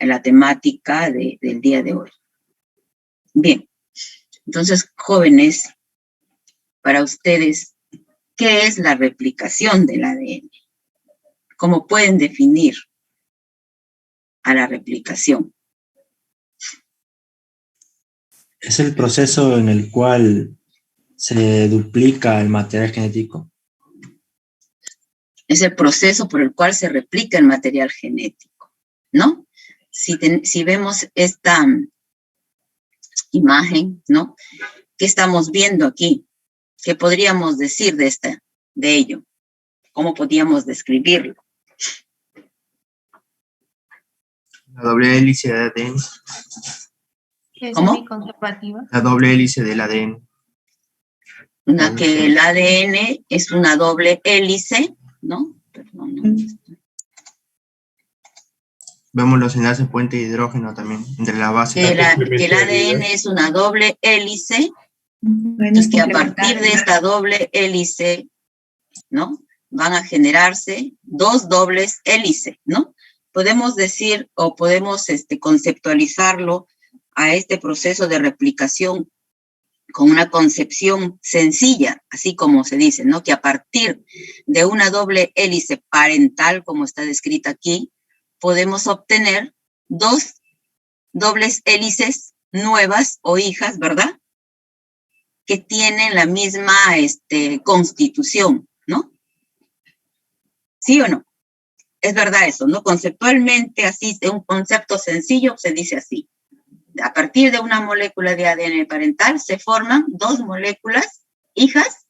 la temática del día de hoy. Bien, entonces, jóvenes, para ustedes, ¿qué es la replicación del ADN? ¿Cómo pueden definir a la replicación? Es el proceso en el cual se duplica el material genético. Es el proceso por el cual se replica el material genético, ¿no? Si vemos esta imagen, ¿no? ¿Qué estamos viendo aquí? ¿Qué podríamos decir de ello? ¿Cómo podríamos describirlo? La doble hélice de ADN. Es ¿Cómo? semiconservativa. La doble hélice del ADN. Que el ADN es una doble hélice, ¿no? Perdón, ¿dónde está? Vemos los enlaces puente de hidrógeno también, entre la base. Que el ADN es una doble hélice, entonces que a partir de esta doble hélice, ¿no? Van a generarse dos dobles hélices, ¿no? Podemos decir o podemos conceptualizarlo a este proceso de replicación con una concepción sencilla, así como se dice, ¿no? Que a partir de una doble hélice parental, como está descrita aquí, podemos obtener dos dobles hélices nuevas o hijas, ¿verdad? Que tienen la misma constitución, ¿no? ¿Sí o no? Es verdad eso, ¿no? Conceptualmente, así, de un concepto sencillo, se dice así. A partir de una molécula de ADN parental se forman dos moléculas hijas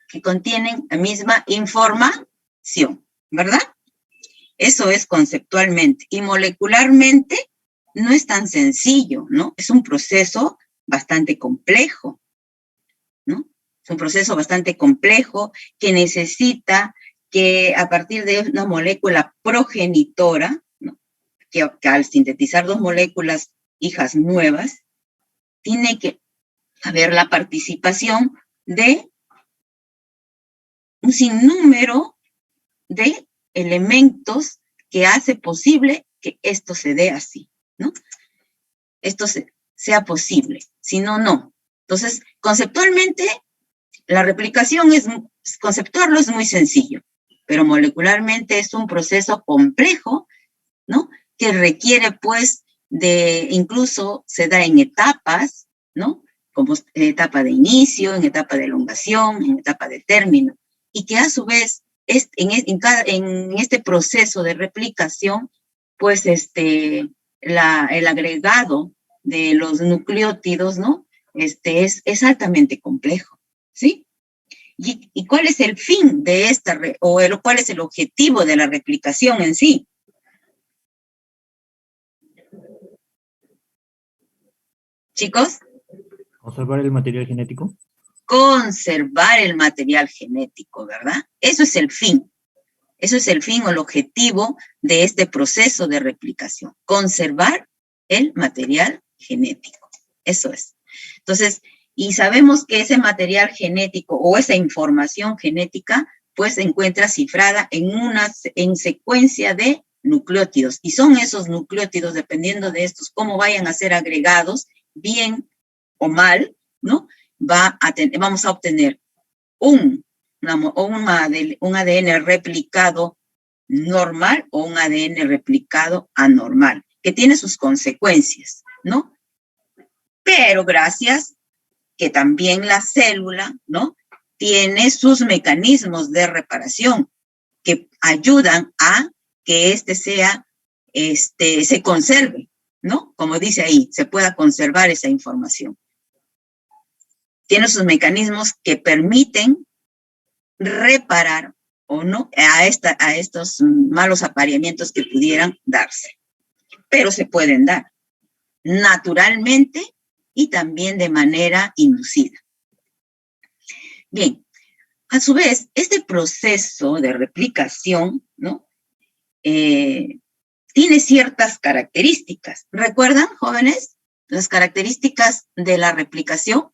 que contienen la misma información, ¿verdad? Eso es conceptualmente. Y molecularmente no es tan sencillo, ¿no? Es un proceso bastante complejo, ¿no? Es un proceso bastante complejo que necesita que a partir de una molécula progenitora, ¿no? que al sintetizar dos moléculas hijas nuevas, tiene que haber la participación de un sinnúmero de elementos que hace posible que esto se dé así, ¿no? Esto sea posible, si no, no. Entonces, conceptualmente, la replicación conceptuarlo es muy sencillo, pero molecularmente es un proceso complejo, ¿no? Que requiere, pues, incluso se da en etapas, ¿no? Como en etapa de inicio, en etapa de elongación, en etapa de término, y que a su vez, en este proceso de replicación, pues, el agregado de los nucleótidos, ¿no? Es altamente complejo, ¿sí? ¿Y cuál es el fin de cuál es el objetivo de la replicación en sí? Chicos. ¿Conservar el material genético? Conservar el material genético, ¿verdad? Eso es el fin. Eso es el fin o el objetivo de este proceso de replicación. Conservar el material genético. Eso es. Entonces, y sabemos que ese material genético o esa información genética, pues se encuentra cifrada en secuencia de nucleótidos. Y son esos nucleótidos, dependiendo de estos, cómo vayan a ser agregados, bien o mal, ¿no? Vamos a obtener un ADN replicado normal o un ADN replicado anormal, que tiene sus consecuencias, ¿no? Pero gracias que también la célula, ¿no? Tiene sus mecanismos de reparación que ayudan a que se conserve, ¿no? Como dice ahí, se pueda conservar esa información. Tiene sus mecanismos que permiten reparar o no a estos malos apareamientos que pudieran darse. Pero se pueden dar naturalmente y también de manera inducida. Bien, a su vez, este proceso de replicación, ¿no? Tiene ciertas características. ¿Recuerdan, jóvenes, las características de la replicación?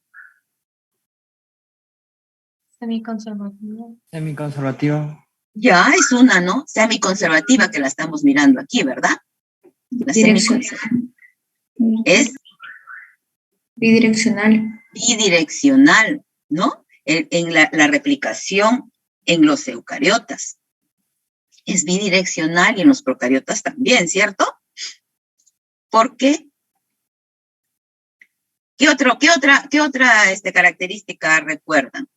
Semiconservativa. Semiconservativa. Ya, es una, ¿no? Semiconservativa que la estamos mirando aquí, ¿verdad? La semiconservativa es bidireccional. bidireccional, ¿no? En la replicación en los eucariotas. Es bidireccional y en los procariotas también, ¿cierto? ¿Por qué? ¿Qué otra característica recuerdan?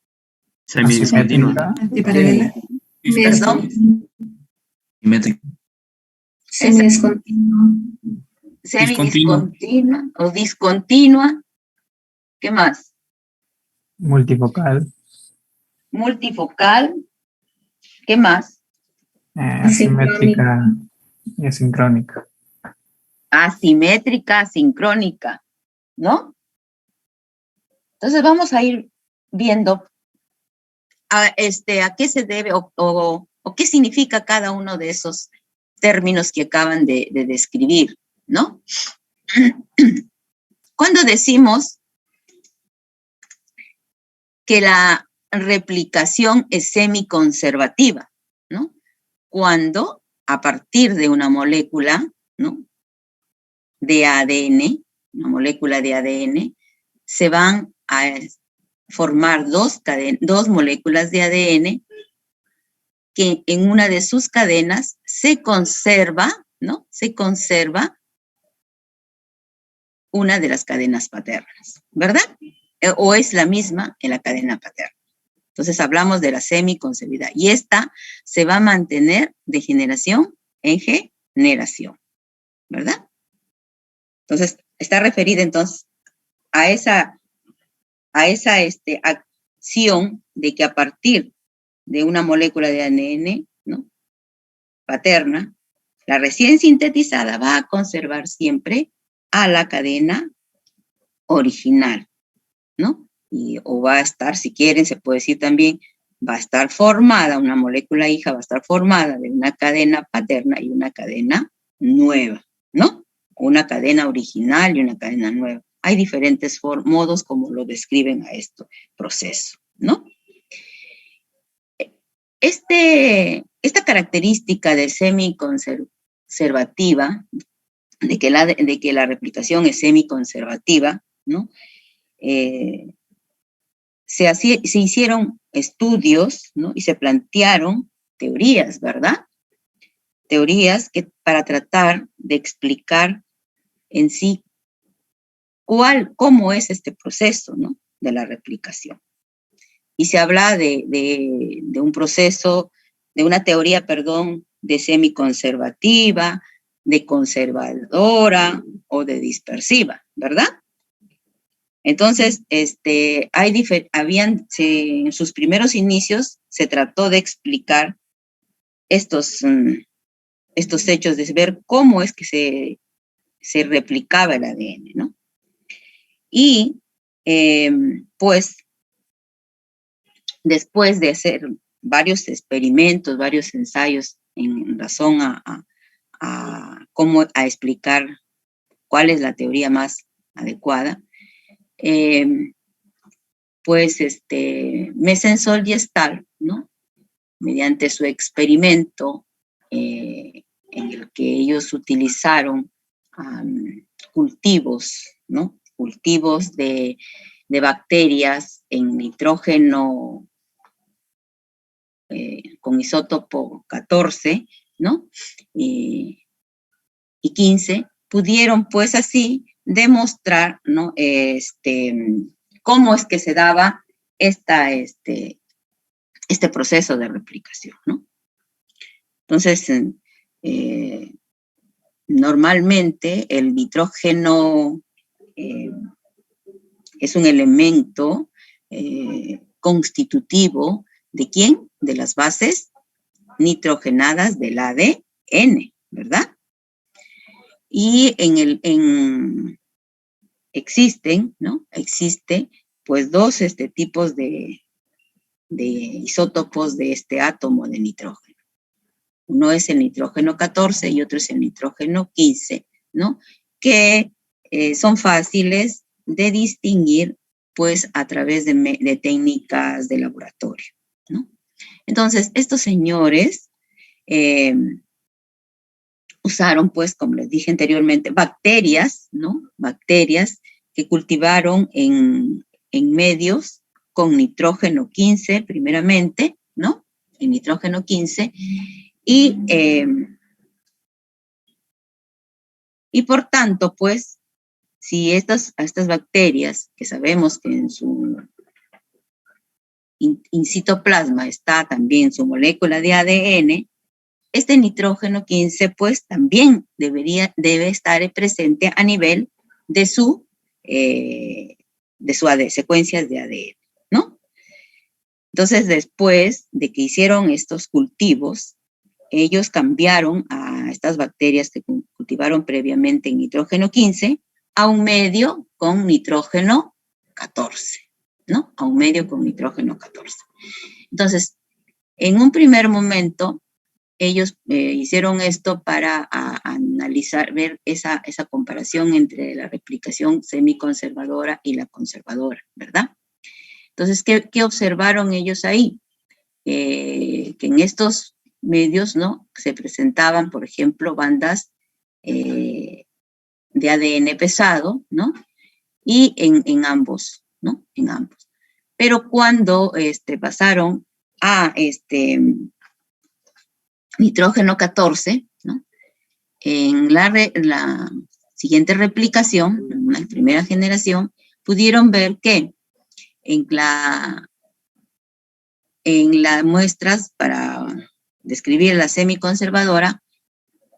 Semidiscontinua. Antiparalela. ¿Perdón? Simétrica. Semidiscontinua. Semidiscontinua o discontinua. ¿Qué más? Multifocal. Multifocal. ¿Qué más? Asimétrica y asincrónica. Asimétrica, sincrónica, ¿no? Entonces vamos a ir viendo a qué se debe o qué significa cada uno de esos términos que acaban de describir, ¿no? Cuando decimos que la replicación es semiconservativa, ¿no? Cuando a partir de una molécula, ¿no?, de ADN, una molécula de ADN, se van a formar dos moléculas de ADN que en una de sus cadenas se conserva, ¿no? Se conserva una de las cadenas paternas, ¿verdad? O es la misma en la cadena paterna. Entonces hablamos de la semiconservidad y esta se va a mantener de generación en generación, ¿verdad? Entonces está referida entonces a esa acción de que a partir de una molécula de ADN, ¿no?, paterna, la recién sintetizada va a conservar siempre a la cadena original, ¿no? O va a estar, si quieren, se puede decir también, va a estar formada, una molécula hija va a estar formada de una cadena paterna y una cadena nueva, ¿no? Una cadena original y una cadena nueva. Hay diferentes modos como lo describen a este proceso, ¿no? Esta característica de semiconservativa, de que la replicación es semiconservativa, ¿no? Se hicieron estudios, ¿no?, y se plantearon teorías, ¿verdad? Teorías para tratar de explicar en sí cómo es este proceso, ¿no?, de la replicación. Y se habla de un proceso, de una teoría, perdón, de semiconservativa, de conservadora o de dispersiva, ¿verdad? Entonces, en sus primeros inicios se trató de explicar estos hechos, de ver cómo es que se replicaba el ADN, ¿no? Y, pues, después de hacer varios experimentos, varios ensayos en razón a explicar cuál es la teoría más adecuada, pues Mesensold y Stahl, ¿no?, mediante su experimento en el que ellos utilizaron cultivos, ¿no?, cultivos de bacterias en nitrógeno con isótopo 14, ¿no?, y 15, pudieron pues así demostrar, ¿no?, cómo es que se daba este proceso de replicación, ¿no? Entonces, normalmente el nitrógeno es un elemento constitutivo ¿de quién? De las bases nitrogenadas del ADN, ¿verdad? Y existen, ¿no? Existe pues dos tipos de isótopos de este átomo de nitrógeno. Uno es el nitrógeno 14 y otro es el nitrógeno 15, ¿no? Que son fáciles de distinguir pues a través de técnicas de laboratorio, ¿no? Entonces, estos señores usaron, pues, como les dije anteriormente, bacterias, ¿no? Bacterias que cultivaron en medios con nitrógeno 15, primeramente, ¿no? En nitrógeno 15, y por tanto, pues, si estas bacterias, que sabemos que en su citoplasma está también su molécula de ADN, este nitrógeno 15, pues, también debe estar presente a nivel de su secuencias de ADN, ¿no? Entonces, después de que hicieron estos cultivos, ellos cambiaron a estas bacterias que cultivaron previamente en nitrógeno 15 a un medio con nitrógeno 14, ¿no? A un medio con nitrógeno 14. Entonces, en un primer momento, ellos hicieron esto para analizar, ver esa comparación entre la replicación semiconservadora y la conservadora, ¿verdad? Entonces, ¿qué observaron ellos ahí? Que en estos medios, ¿no? Se presentaban, por ejemplo, bandas de ADN pesado, ¿no? Y en ambos, ¿no? En ambos. Pero cuando pasaron a nitrógeno 14, ¿no? En la siguiente replicación, en la primera generación, pudieron ver que en las muestras para describir la semiconservadora,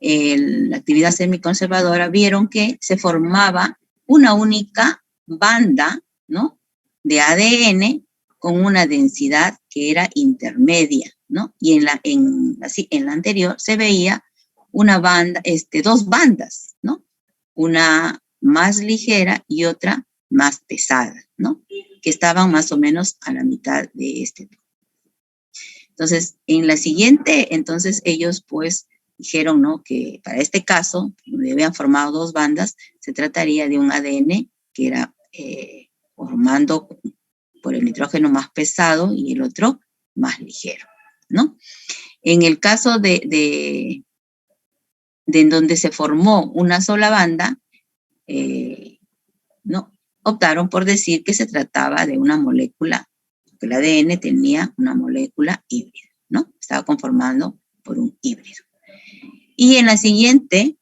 la actividad semiconservadora, vieron que se formaba una única banda, ¿no? De ADN con una densidad que era intermedia, ¿no? Y en la anterior se veía una banda, dos bandas, ¿no? Una más ligera y otra más pesada, ¿no? Que estaban más o menos a la mitad de este. Entonces, en la siguiente, entonces ellos pues dijeron, ¿no? Que para este caso, donde habían formado dos bandas, se trataría de un ADN que era formando por el nitrógeno más pesado y el otro más ligero, ¿no? En el caso de en donde se formó una sola banda, ¿no? Optaron por decir que se trataba de una molécula, que el ADN tenía una molécula híbrida, ¿no? Estaba conformando por un híbrido. Y en la siguiente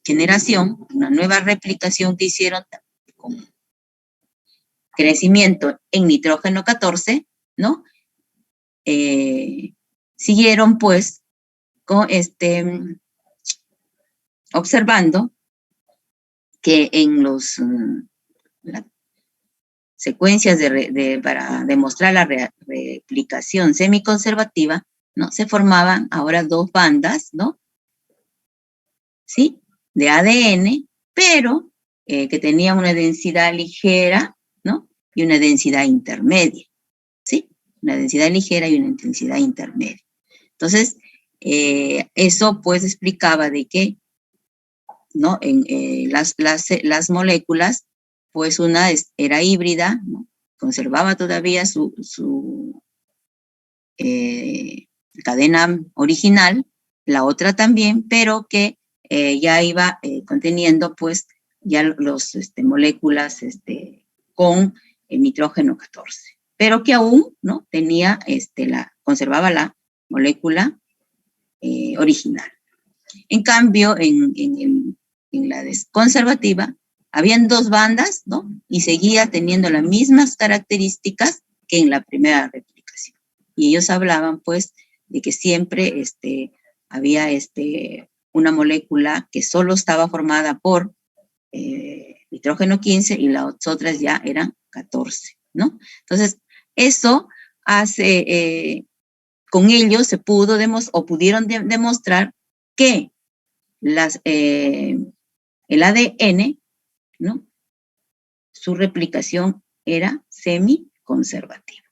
generación, una nueva replicación que hicieron con crecimiento en nitrógeno 14, ¿no? Siguieron pues con observando que en las secuencias para demostrar la replicación semiconservativa, ¿no? Se formaban ahora dos bandas, ¿no? ¿Sí? De ADN, pero que tenían una densidad ligera, ¿no? Y una densidad intermedia, ¿sí? Una densidad ligera y una densidad intermedia. Entonces, eso pues explicaba de que, ¿no? En las moléculas, pues una era híbrida, ¿no? Conservaba todavía su cadena original, la otra también, pero que ya iba conteniendo pues ya los moléculas con el nitrógeno 14, pero que aún, ¿no? Tenía conservaba la molécula original. En cambio, en la desconservativa, habían dos bandas, ¿no? Y seguía teniendo las mismas características que en la primera replicación. Y ellos hablaban, pues, de que siempre había una molécula que solo estaba formada por nitrógeno 15 y las otras ya eran 14, ¿no? Entonces, eso hace, con ello se pudo pudieron demostrar que el ADN, ¿no? Su replicación era semiconservativa.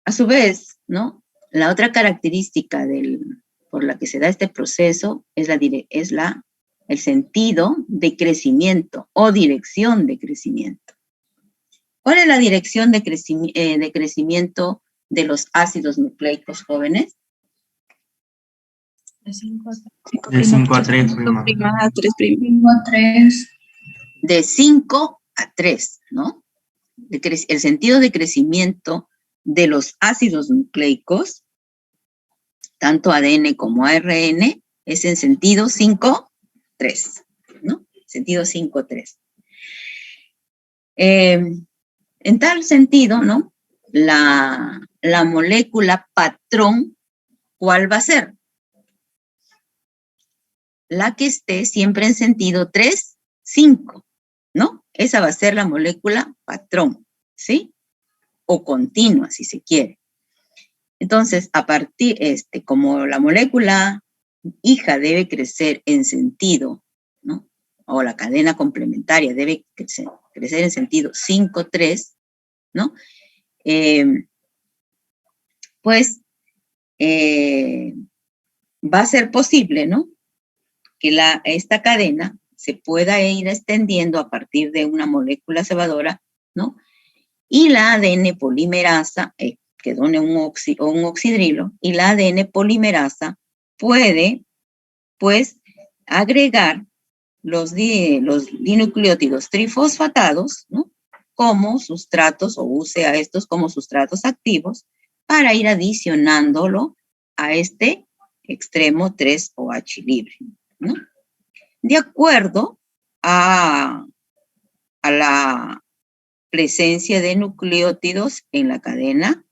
A su vez, ¿no? La otra característica por la que se da este proceso es el sentido de crecimiento o dirección de crecimiento. ¿Cuál es la dirección de crecimiento de los ácidos nucleicos jóvenes? De 5 a 3. De 5 a 3, prima. A 3 prima. 3. De 5 a 3, ¿no? El sentido de crecimiento de los ácidos nucleicos, tanto ADN como ARN, es en sentido 5-3, ¿no? Sentido 5-3. En tal sentido, ¿no? La molécula patrón, ¿cuál va a ser? La que esté siempre en sentido 3-5, ¿no? Esa va a ser la molécula patrón, ¿sí? O continua, si se quiere. Entonces, a partir, como la molécula hija debe crecer en sentido, ¿no? O la cadena complementaria debe crecer en sentido 5-3, ¿no? Pues va a ser posible, ¿no? Que esta cadena se pueda ir extendiendo a partir de una molécula cebadora, ¿no? Y la ADN polimerasa, que done un oxidrilo, y la ADN polimerasa puede, pues, agregar los dinucleótidos trifosfatados, ¿no? Como sustratos, o use a estos como sustratos activos, para ir adicionándolo a este extremo 3-OH libre, ¿no? De acuerdo a la presencia de nucleótidos en la cadena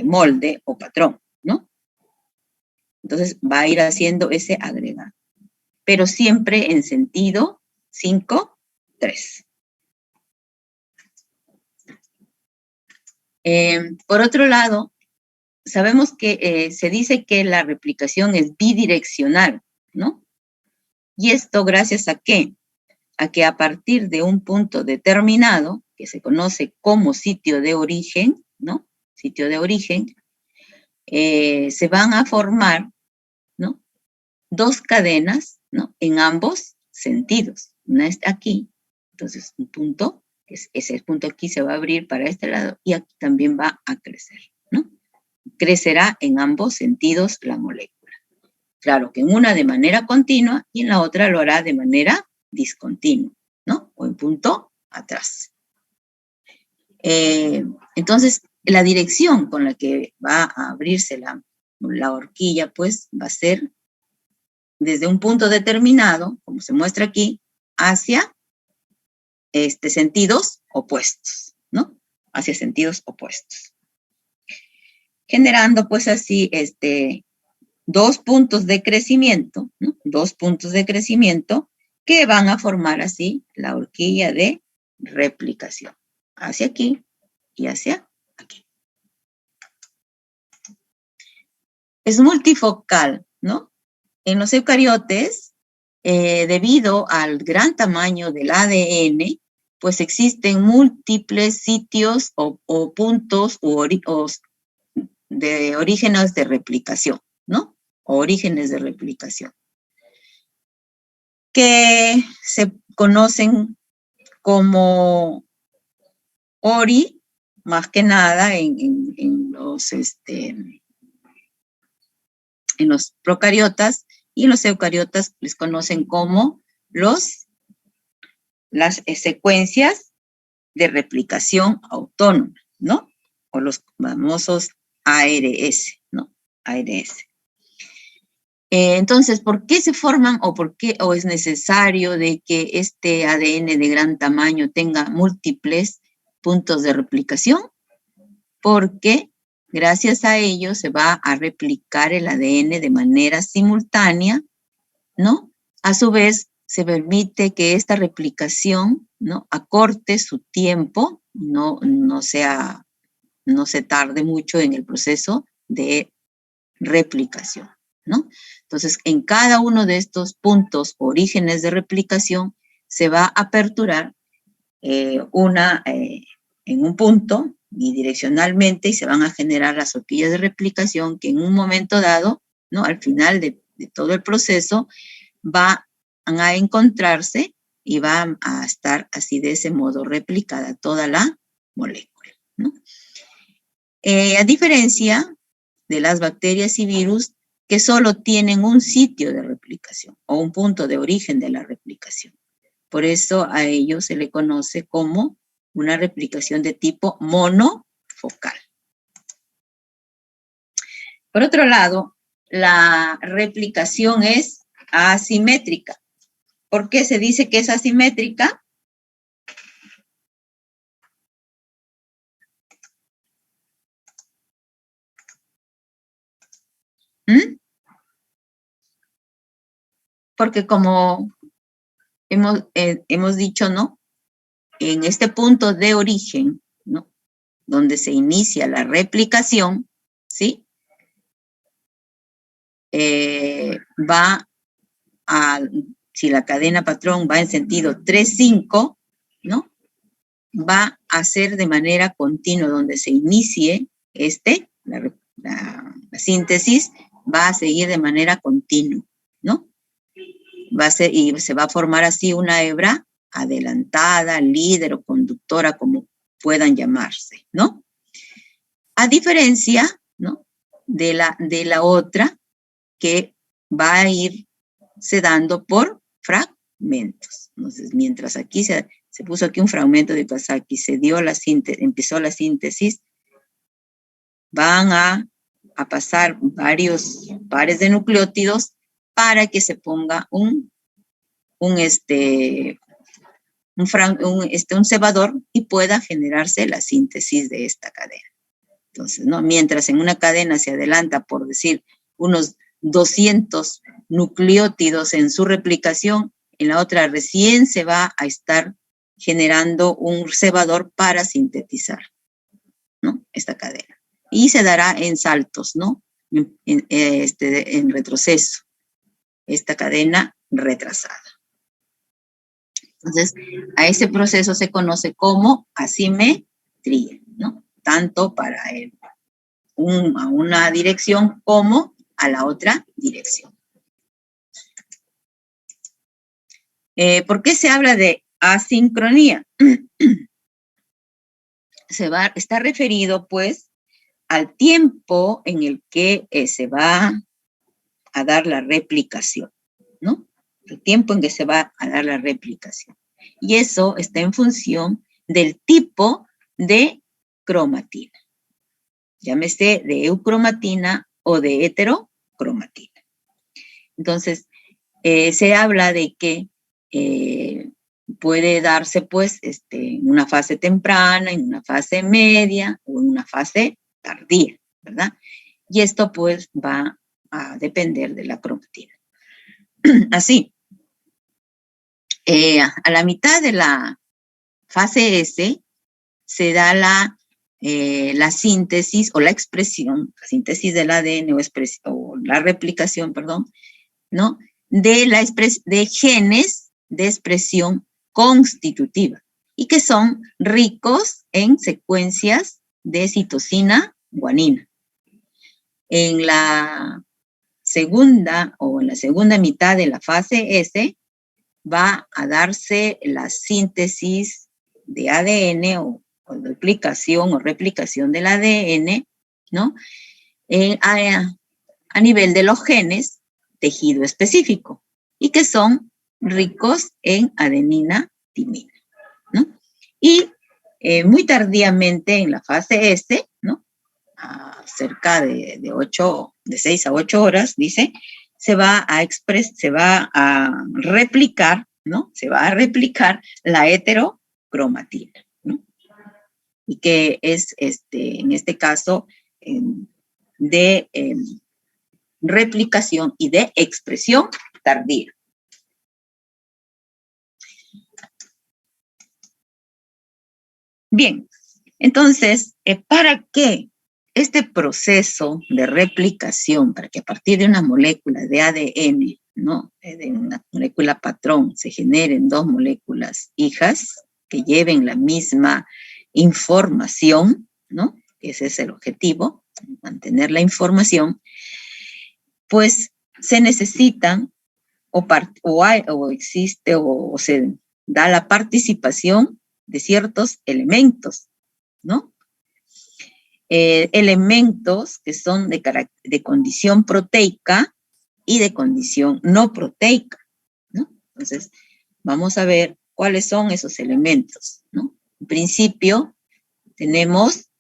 molde o patrón, ¿no? Entonces va a ir haciendo ese agregado, pero siempre en sentido 5-3. Por otro lado, sabemos que se dice que la replicación es bidireccional, ¿no? Y esto gracias a ¿qué? A que a partir de un punto determinado, que se conoce como sitio de origen, ¿no? Sitio de origen, se van a formar, ¿no? Dos cadenas, ¿no? En ambos sentidos. Una está aquí, entonces un punto, ese punto aquí se va a abrir para este lado y aquí también va a crecer, ¿no? Crecerá en ambos sentidos la molécula. Claro que en una de manera continua y en la otra lo hará de manera discontinua, ¿no? O en punto atrás. Entonces, la dirección con la que va a abrirse la horquilla, pues, va a ser desde un punto determinado, como se muestra aquí, hacia sentidos opuestos, ¿no? Hacia sentidos opuestos. Generando, pues, así, dos puntos de crecimiento, ¿no? Dos puntos de crecimiento que van a formar así la horquilla de replicación. Hacia aquí y hacia aquí. Es multifocal, ¿no? En los eucariotes, debido al gran tamaño del ADN, pues existen múltiples sitios o puntos de orígenes de replicación, ¿no? O orígenes de replicación, que se conocen como ORI, más que nada en los procariotas, y en los eucariotas les conocen como las secuencias de replicación autónoma, ¿no? O los famosos ARS, ¿no? ARS. Entonces, ¿por qué se forman o es necesario de que este ADN de gran tamaño tenga múltiples puntos de replicación? Porque gracias a ello se va a replicar el ADN de manera simultánea, ¿no? A su vez, se permite que esta replicación, ¿no? Acorte su tiempo, no se tarde mucho en el proceso de replicación, ¿no? Entonces, en cada uno de estos puntos, orígenes de replicación, se va a aperturar en un punto bidireccionalmente y se van a generar las horquillas de replicación que en un momento dado, ¿no? Al final de todo el proceso, van a encontrarse y va a estar así de ese modo replicada toda la molécula, ¿no? A diferencia de las bacterias y virus que solo tienen un sitio de replicación o un punto de origen de la replicación. Por eso a ellos se le conoce como una replicación de tipo monofocal. Por otro lado, la replicación es asimétrica. ¿Por qué se dice que es asimétrica? Porque como hemos dicho, ¿no? En este punto de origen, ¿no? Donde se inicia la replicación, ¿sí? Si la cadena patrón va en sentido 3-5, ¿no? Va a ser de manera continua, donde se inicie la síntesis, va a seguir de manera continua, ¿no? Y se va a formar así una hebra adelantada, líder o conductora, como puedan llamarse, ¿no? A diferencia, ¿no? de la otra, que va a ir se dando por fragmentos. Entonces, mientras aquí se puso aquí un fragmento de Kawasaki, empezó la síntesis, van a pasar varios pares de nucleótidos para que se ponga un cebador y pueda generarse la síntesis de esta cadena. Entonces, ¿no? Mientras en una cadena se adelanta, por decir, unos 200 nucleótidos en su replicación, en la otra recién se va a estar generando un cebador para sintetizar, ¿no? Esta cadena. Y se dará en saltos, ¿no? En retroceso, esta cadena retrasada. Entonces, a ese proceso se conoce como asimetría, ¿no? Tanto para a una dirección como a la otra dirección. ¿Por qué se habla de asincronía? Está referido, pues, al tiempo en el que se va a dar la replicación, ¿no? El tiempo en que se va a dar la replicación. Y eso está en función del tipo de cromatina. Llámese de eucromatina o de heterocromatina. Entonces, se habla de que puede darse, pues, en una fase temprana, en una fase media o en una fase tardía, ¿verdad? Y esto, pues, va a depender de la cromatina. Así, a la mitad de la fase S se da la síntesis o la expresión, la síntesis del ADN o la replicación, perdón, ¿no? De genes de expresión constitutiva y que son ricos en secuencias de citosina guanina. En la segunda mitad de la fase S va a darse la síntesis de ADN o duplicación o replicación del ADN, ¿no? A nivel de los genes, tejido específico, y que son ricos en adenina, timina, ¿no? Y muy tardíamente en la fase S, ¿no? Cerca de 6 a 8 horas, dice, se va a replicar, ¿no? Se va a replicar la heterocromatina, ¿no? Y que es, en este caso, de replicación y de expresión tardía. Bien, entonces, ¿para qué este proceso de replicación, para que a partir de una molécula de ADN, ¿no? De una molécula patrón, se generen dos moléculas hijas que lleven la misma información, ¿no? Ese es el objetivo, mantener la información, pues se necesitan o da la participación de ciertos elementos, ¿no? Elementos que son de condición proteica y de condición no proteica, ¿no? Entonces, vamos a ver cuáles son esos elementos, ¿no? En principio, tenemos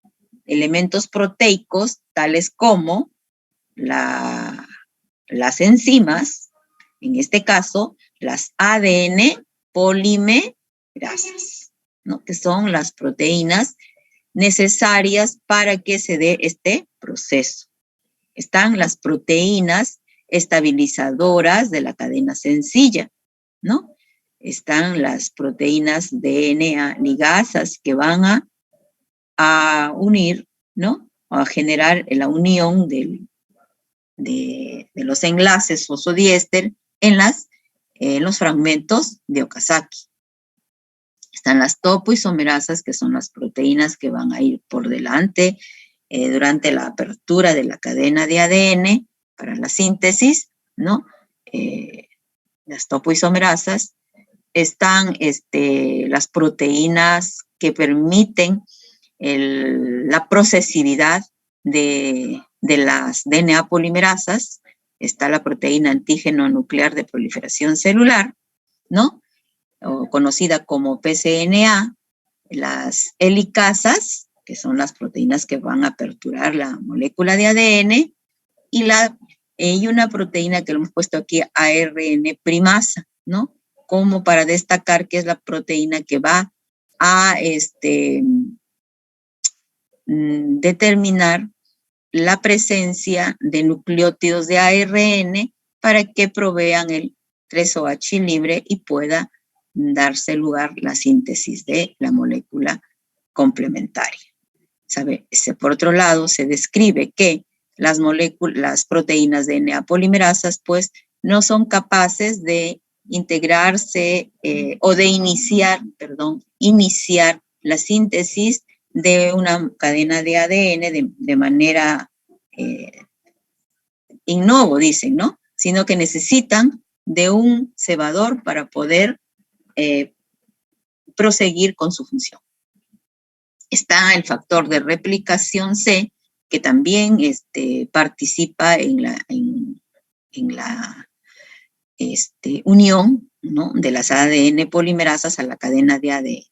elementos proteicos tales como las enzimas, en este caso, las ADN polimerasas, ¿no? Que son las proteínas necesarias para que se dé este proceso. Están las proteínas estabilizadoras de la cadena sencilla, ¿no? Están las proteínas DNA ligasas que van a unir, ¿no? A generar la unión de los enlaces fosfodiéster en los fragmentos de Okazaki. Están las topoisomerasas, que son las proteínas que van a ir por delante durante la apertura de la cadena de ADN para la síntesis, ¿no? Las topoisomerasas. Están las proteínas que permiten la procesividad de las DNA polimerasas. Está la proteína antígeno nuclear de proliferación celular, ¿no? O conocida como PCNA, las helicasas, que son las proteínas que van a aperturar la molécula de ADN, y una proteína que lo hemos puesto aquí, ARN primasa, ¿no? Como para destacar que es la proteína que va a determinar la presencia de nucleótidos de ARN para que provean el 3-OH libre y pueda darse lugar la síntesis de la molécula complementaria. Por otro lado, se describe que las proteínas de DNA polimerasas, pues, no son capaces de integrarse o de iniciar la síntesis de una cadena de ADN de manera in novo, dicen, ¿no? Sino que necesitan de un cebador para poder proseguir con su función. Está el factor de replicación C, que también participa en la unión, ¿no? De las ADN polimerasas a la cadena de ADN.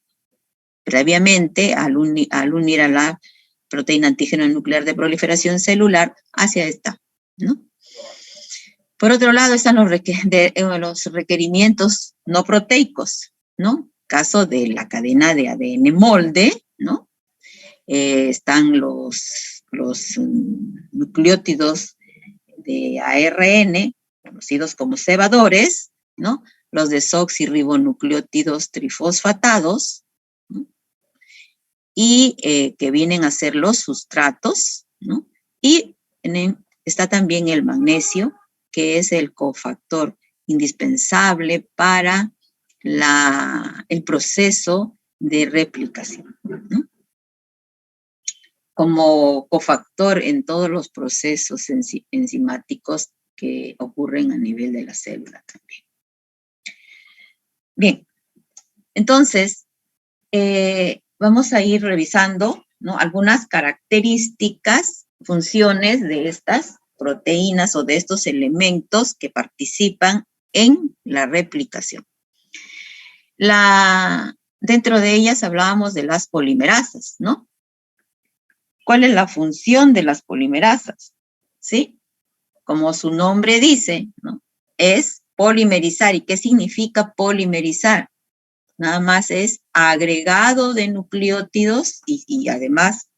Previamente, al unir a la proteína antígeno nuclear de proliferación celular hacia esta, ¿no? Por otro lado, están los requerimientos no proteicos, ¿no? Caso de la cadena de ADN molde, ¿no? Están los nucleótidos de ARN, conocidos como cebadores, ¿no? Los desoxirribonucleótidos trifosfatados, ¿no? Y que vienen a ser los sustratos, ¿no? Y está también el magnesio, que es el cofactor indispensable para el proceso de replicación, ¿no? Como cofactor en todos los procesos enzimáticos que ocurren a nivel de la célula también. Bien, entonces, vamos a ir revisando, ¿no? Algunas características, funciones de estas proteínas o de estos elementos que participan en la replicación. Dentro de ellas hablábamos de las polimerasas, ¿no? ¿Cuál es la función de las polimerasas? ¿Sí? Como su nombre dice, ¿no? Es polimerizar. ¿Y qué significa polimerizar? Nada más es agregado de nucleótidos y además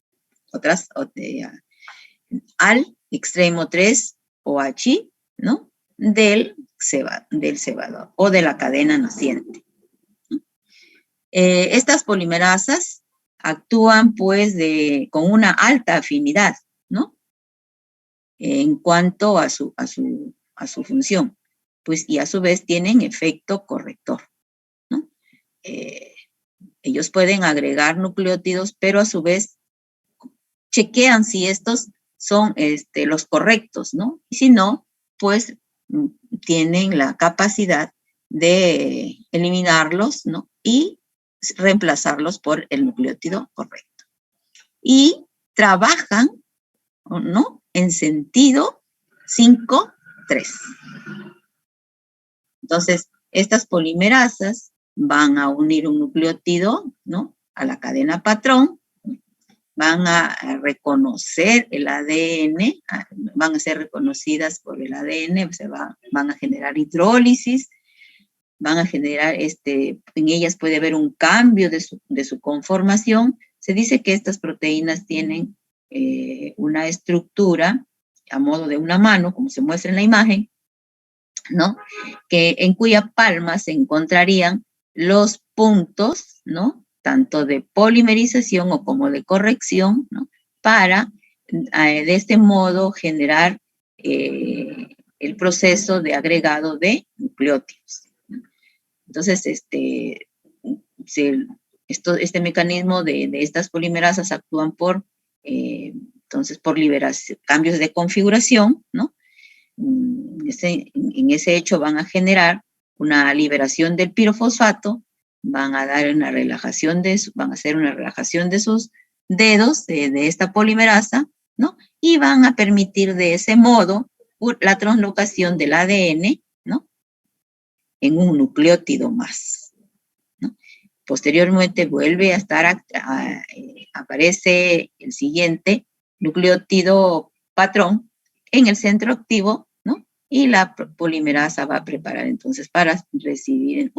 al extremo 3-OH, ¿no? Del cebador o de la cadena naciente. Estas polimerasas actúan pues con una alta afinidad, ¿no? En cuanto a su función, pues, y a su vez tienen efecto corrector, ¿no? Ellos pueden agregar nucleótidos, pero a su vez chequean si estos son los correctos, ¿no? Y si no, pues tienen la capacidad de eliminarlos, ¿no? Y reemplazarlos por el nucleótido correcto. Y trabajan, ¿no? En sentido 5-3. Entonces, estas polimerasas van a unir un nucleótido, ¿no? A la cadena patrón, van a reconocer el ADN, van a ser reconocidas por el ADN, van a generar hidrólisis, van a generar, en ellas puede haber un cambio de su conformación. Se dice que estas proteínas tienen una estructura a modo de una mano, como se muestra en la imagen, ¿no? En cuya palma se encontrarían los puntos, ¿no? Tanto de polimerización o como de corrección, ¿no? Para, de este modo, generar el proceso de agregado de nucleótidos. Entonces, este mecanismo de estas polimerasas actúan por liberación, cambios de configuración, ¿no? En ese hecho van a generar una liberación del pirofosfato, van a dar una relajación van a hacer una relajación de sus dedos de esta polimerasa, ¿no? Y van a permitir de ese modo la translocación del ADN, ¿no? En un nucleótido más, ¿no? Posteriormente vuelve a estar, aparece el siguiente nucleótido patrón en el centro activo, ¿no? Y la polimerasa va a preparar entonces para recibir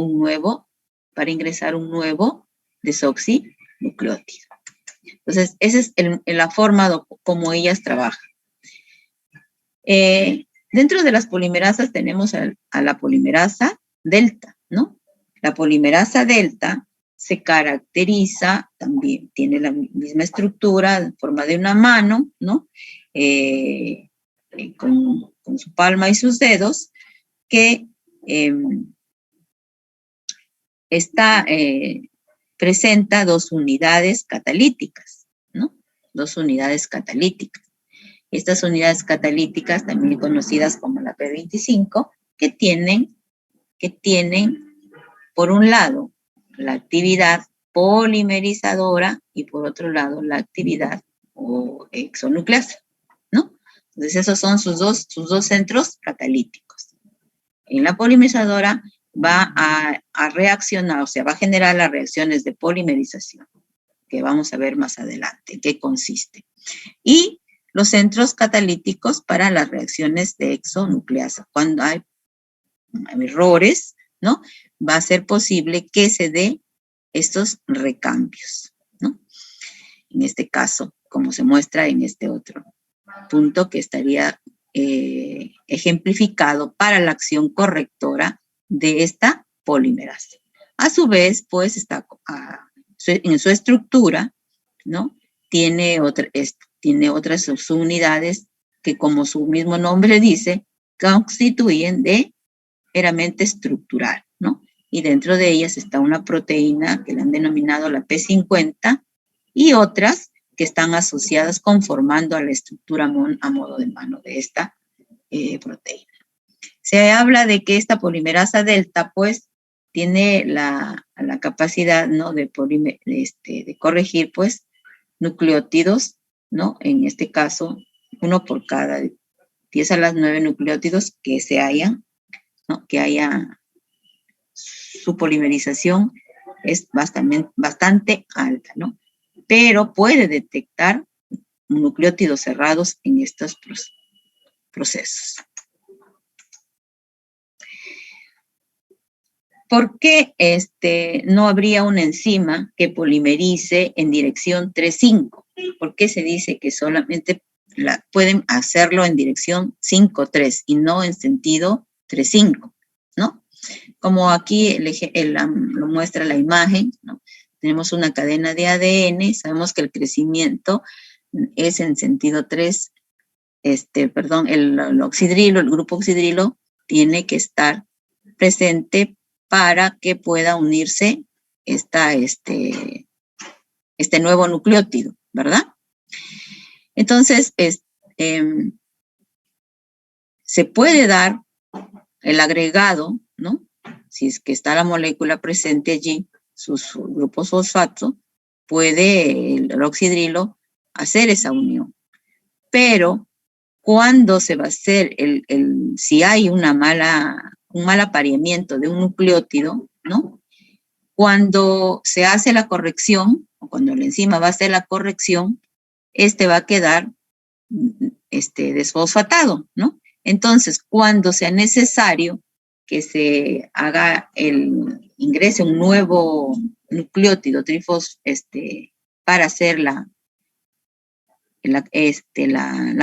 para ingresar un nuevo desoxinucleótido. Entonces, esa es la forma como ellas trabajan. Dentro de las polimerasas tenemos a la polimerasa delta, ¿no? La polimerasa delta se caracteriza, también tiene la misma estructura en forma de una mano, ¿no? Con su palma y sus dedos, que presenta 2 unidades catalíticas, ¿no? 2 unidades catalíticas. Estas unidades catalíticas, también conocidas como la P25, que tienen, por un lado, la actividad polimerizadora y por otro lado, la actividad exonucleasa, ¿no? Entonces, esos son sus dos centros catalíticos. En la polimerizadora va a reaccionar, o sea, va a generar las reacciones de polimerización, que vamos a ver más adelante en qué consiste. Y los centros catalíticos para las reacciones de exonucleasa. Cuando hay errores, ¿no? Va a ser posible que se dé estos recambios, ¿no? En este caso, como se muestra en este otro punto que estaría ejemplificado para la acción correctora de esta polimerasa. A su vez, pues, está en su estructura, ¿no? Tiene otras subunidades que, como su mismo nombre dice, constituyen de meramente estructural, ¿no? Y dentro de ellas está una proteína que le han denominado la P50 y otras que están asociadas conformando a la estructura a modo de mano de esta proteína. Se habla de que esta polimerasa delta, pues, tiene la capacidad, ¿no? de corregir, pues, nucleótidos, ¿no? En este caso, 1 por cada 10 a la 9 nucleótidos que se hayan, ¿no? Que haya su polimerización es bastante alta, ¿no? Pero puede detectar nucleótidos cerrados en estos procesos. ¿Por qué no habría una enzima que polimerice en dirección 3,5? ¿Por qué se dice que solamente pueden hacerlo en dirección 5,3 y no en sentido 3,5, ¿no? Como aquí lo muestra la imagen, ¿no? Tenemos una cadena de ADN, sabemos que el crecimiento es en sentido 3, el oxidrilo, el grupo oxidrilo tiene que estar presente para que pueda unirse este nuevo nucleótido, ¿verdad? Entonces, se puede dar el agregado, ¿no? si es que está la molécula presente allí, sus grupos fosfato, puede el oxidrilo hacer esa unión. Pero cuando se va a hacer si hay un mal apareamiento de un nucleótido, ¿no? Cuando se hace la corrección, o cuando la enzima va a hacer la corrección, va a quedar desfosfatado, ¿no? Entonces, cuando sea necesario que se haga ingrese un nuevo nucleótido para hacer la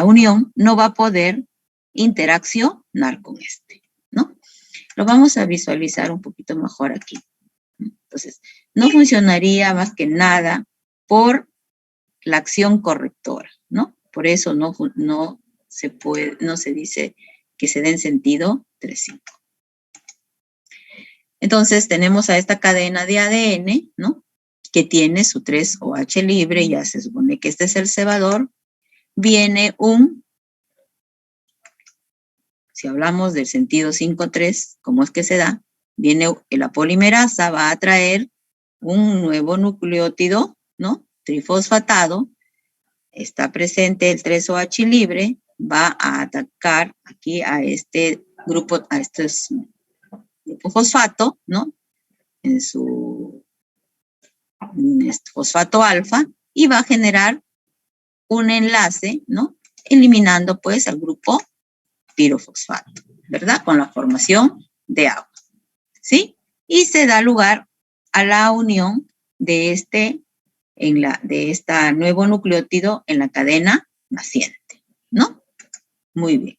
unión, no va a poder interaccionar con ¿no? Lo vamos a visualizar un poquito mejor aquí. Entonces, no funcionaría más que nada por la acción correctora, ¿no? Por eso no se dice que se dé en sentido 3,5. Entonces, tenemos a esta cadena de ADN, ¿no? Que tiene su 3-OH libre, ya se supone que este es el cebador. Viene si hablamos del sentido 5,3, ¿cómo es que se da? Viene la polimerasa, va a traer un nuevo nucleótido, ¿no? Trifosfatado. Está presente el 3-OH libre, va a atacar aquí a este grupo, grupo fosfato, ¿no? En fosfato alfa, y va a generar un enlace, ¿no? Eliminando pues al grupo pirofosfato, ¿verdad? Con la formación de agua, ¿sí? Y se da lugar a la unión de esta nuevo nucleótido en la cadena naciente, ¿no? Muy bien.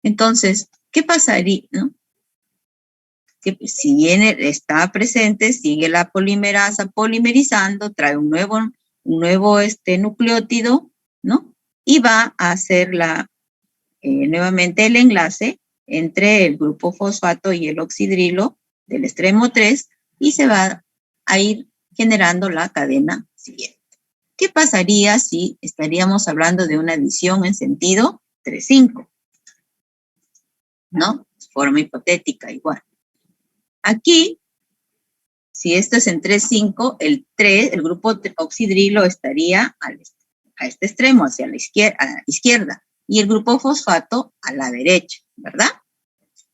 Entonces, ¿qué pasaría, no? Que si bien está presente, sigue la polimerasa polimerizando, trae un nuevo nucleótido, ¿no? Y va a hacer nuevamente el enlace entre el grupo fosfato y el oxidrilo del extremo 3 y se va a ir generando la cadena siguiente. ¿Qué pasaría si estaríamos hablando de una adición en sentido 3,5? ¿No? Forma hipotética igual. Aquí, si esto es en 3,5, el grupo oxidrilo estaría a este extremo, hacia la izquierda, y el grupo fosfato a la derecha, ¿verdad?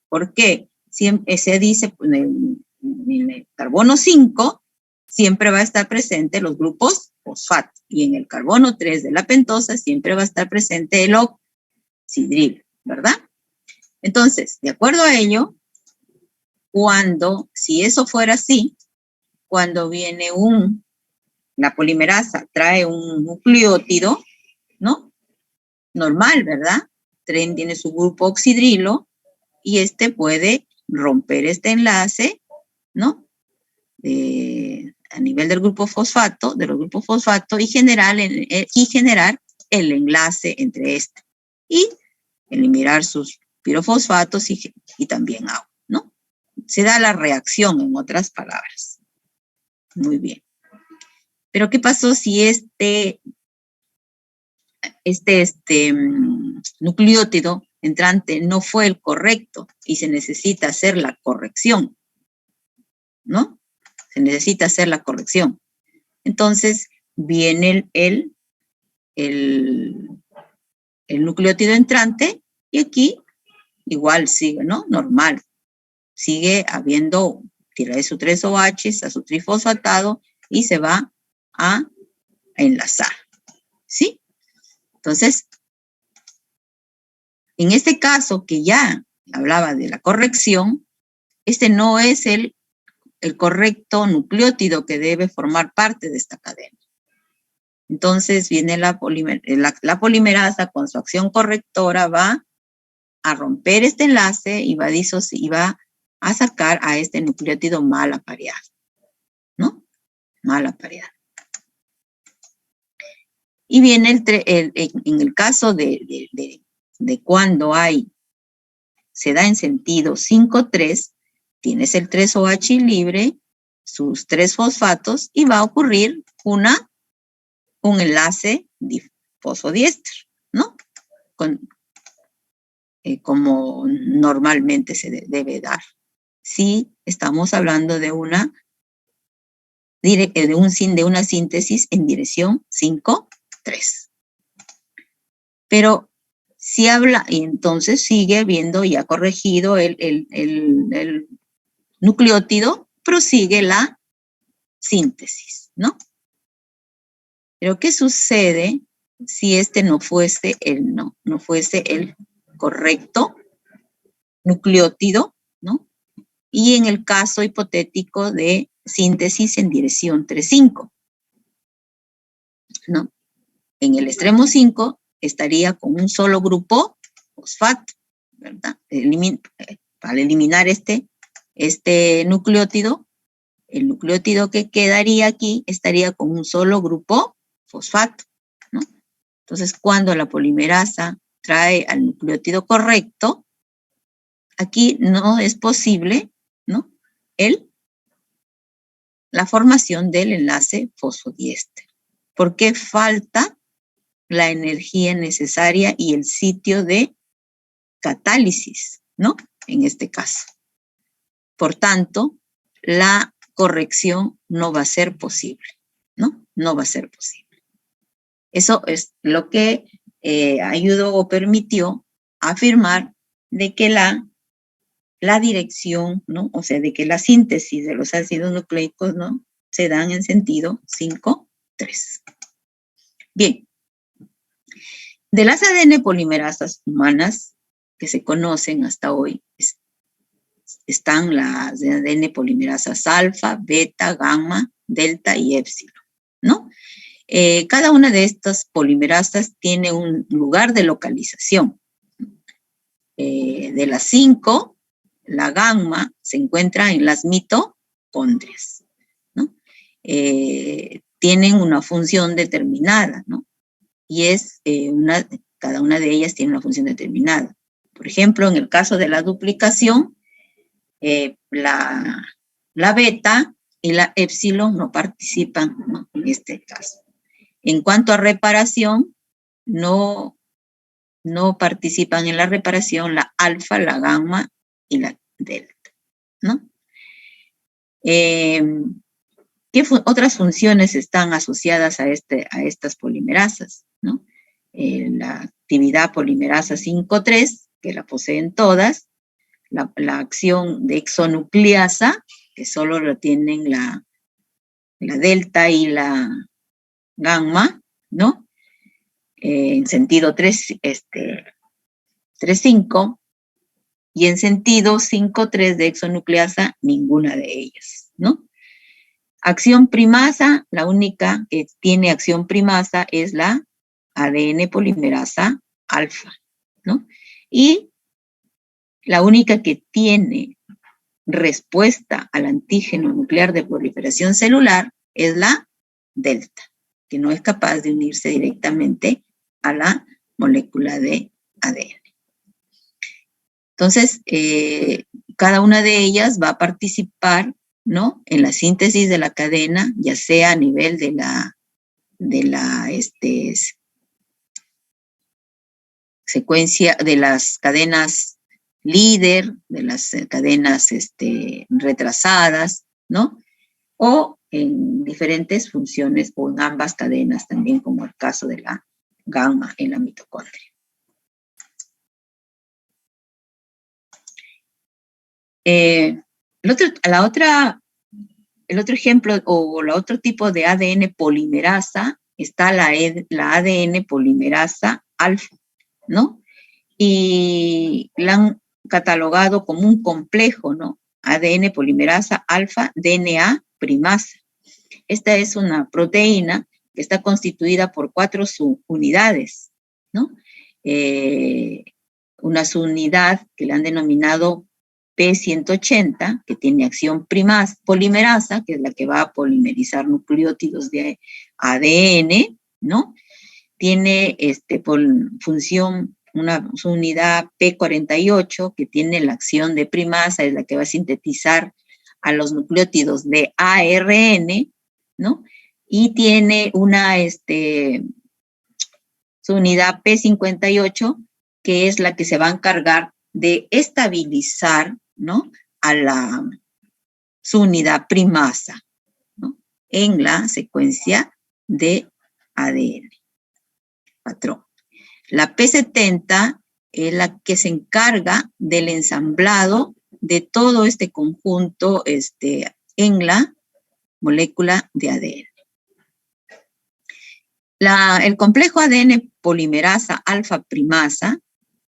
Porque siempre se dice, pues, en el carbono 5, siempre va a estar presente los grupos fosfato, y en el carbono 3 de la pentosa siempre va a estar presente el oxidrilo, ¿verdad? Entonces, de acuerdo a ello, si eso fuera así, cuando viene la polimerasa trae un nucleótido, ¿no? Normal, ¿verdad? Tiene su grupo oxidrilo y puede romper este enlace, ¿no? A nivel del grupo fosfato, y generar el enlace entre y eliminar sus pirofosfatos y también agua, ¿no? Se da la reacción, en otras palabras. Muy bien. Pero ¿qué pasó si nucleótido entrante no fue el correcto y se necesita hacer la corrección? ¿No? Se necesita hacer la corrección. Entonces viene el nucleótido entrante y aquí igual sigue, ¿no? Normal. Sigue habiendo, tira su 3-OH a su trifosfatado y se va a enlazar, ¿sí? Entonces, en este caso que ya hablaba de la corrección, no es el correcto nucleótido que debe formar parte de esta cadena. Entonces viene la polimerasa con su acción correctora, va a romper este enlace y va a sacar a este nucleótido mal apareado, ¿no? Mal apareado. Y viene en el caso de cuando se da en sentido 5,3, tienes el 3-OH libre, sus 3 fosfatos, y va a ocurrir un enlace fosfodiéster, ¿no? como normalmente se debe dar. Si estamos hablando de una síntesis en dirección 5,3. Pero si habla, y entonces sigue viendo ya corregido el nucleótido, prosigue la síntesis, ¿no? Pero ¿qué sucede si este no fuese el correcto nucleótido, ¿no? Y en el caso hipotético de síntesis en dirección 3,5, ¿no? En el extremo 5 estaría con un solo grupo fosfato, ¿verdad? Al eliminar este nucleótido, el nucleótido que quedaría aquí estaría con un solo grupo fosfato, ¿no? Entonces, cuando la polimerasa trae al nucleótido correcto, aquí no es posible, ¿no? La formación del enlace fosfodiéster, porque falta la energía necesaria y el sitio de catálisis, ¿no? En este caso. Por tanto, la corrección no va a ser posible, ¿no? No va a ser posible. Eso es lo que ayudó o permitió afirmar de que la dirección, ¿no? O sea, de que la síntesis de los ácidos nucleicos, ¿no? Se dan en sentido 5,3. Bien. De las ADN polimerasas humanas que se conocen hasta hoy, están las ADN polimerasas alfa, beta, gamma, delta y épsilon, ¿no? Cada una de estas polimerasas tiene un lugar de localización. De las 5, la gamma se encuentra en las mitocondrias, ¿no? Tienen una función determinada, ¿no? Y es cada una de ellas tiene una función determinada. Por ejemplo, en el caso de la duplicación, la beta y la épsilon no participan, ¿no? En este caso. En cuanto a reparación, no participan en la reparación la alfa, la gamma y la delta, ¿no? ¿Qué otras funciones están asociadas a estas polimerasas, ¿no? La actividad polimerasa 5,3, que la poseen todas, la acción de exonucleasa, que solo lo tienen la delta y la gamma, ¿no? En sentido 3,5, y en sentido 5,3 de exonucleasa, ninguna de ellas, ¿no? Acción primasa, la única que tiene acción primasa es la ADN polimerasa alfa, ¿no? Y la única que tiene respuesta al antígeno nuclear de proliferación celular es la delta, que no es capaz de unirse directamente a la molécula de ADN. Entonces, cada una de ellas va a participar, ¿no? En la síntesis de la cadena, ya sea a nivel de la secuencia de las cadenas líder, de las cadenas retrasadas, ¿no? O en diferentes funciones o en ambas cadenas también, como el caso de la gamma en la mitocondria. El otro ejemplo o el otro tipo de ADN polimerasa está la ADN polimerasa alfa, ¿no? Y la han catalogado como un complejo, ¿no? ADN polimerasa alfa DNA primasa. Esta es una proteína que está constituida por 4 subunidades, ¿no? Una subunidad que le han denominado P180, que tiene acción polimerasa, que es la que va a polimerizar nucleótidos de ADN, ¿no? Tiene función una subunidad P48, que tiene la acción de primasa, es la que va a sintetizar a los nucleótidos de ARN, ¿no? Y tiene una subunidad P58, que es la que se va a encargar de estabilizar, ¿no?, a su unidad primasa, ¿no?, en la secuencia de ADN. Patrón. La P70 es la que se encarga del ensamblado de todo este conjunto en la molécula de ADN. El complejo ADN polimerasa alfa primasa,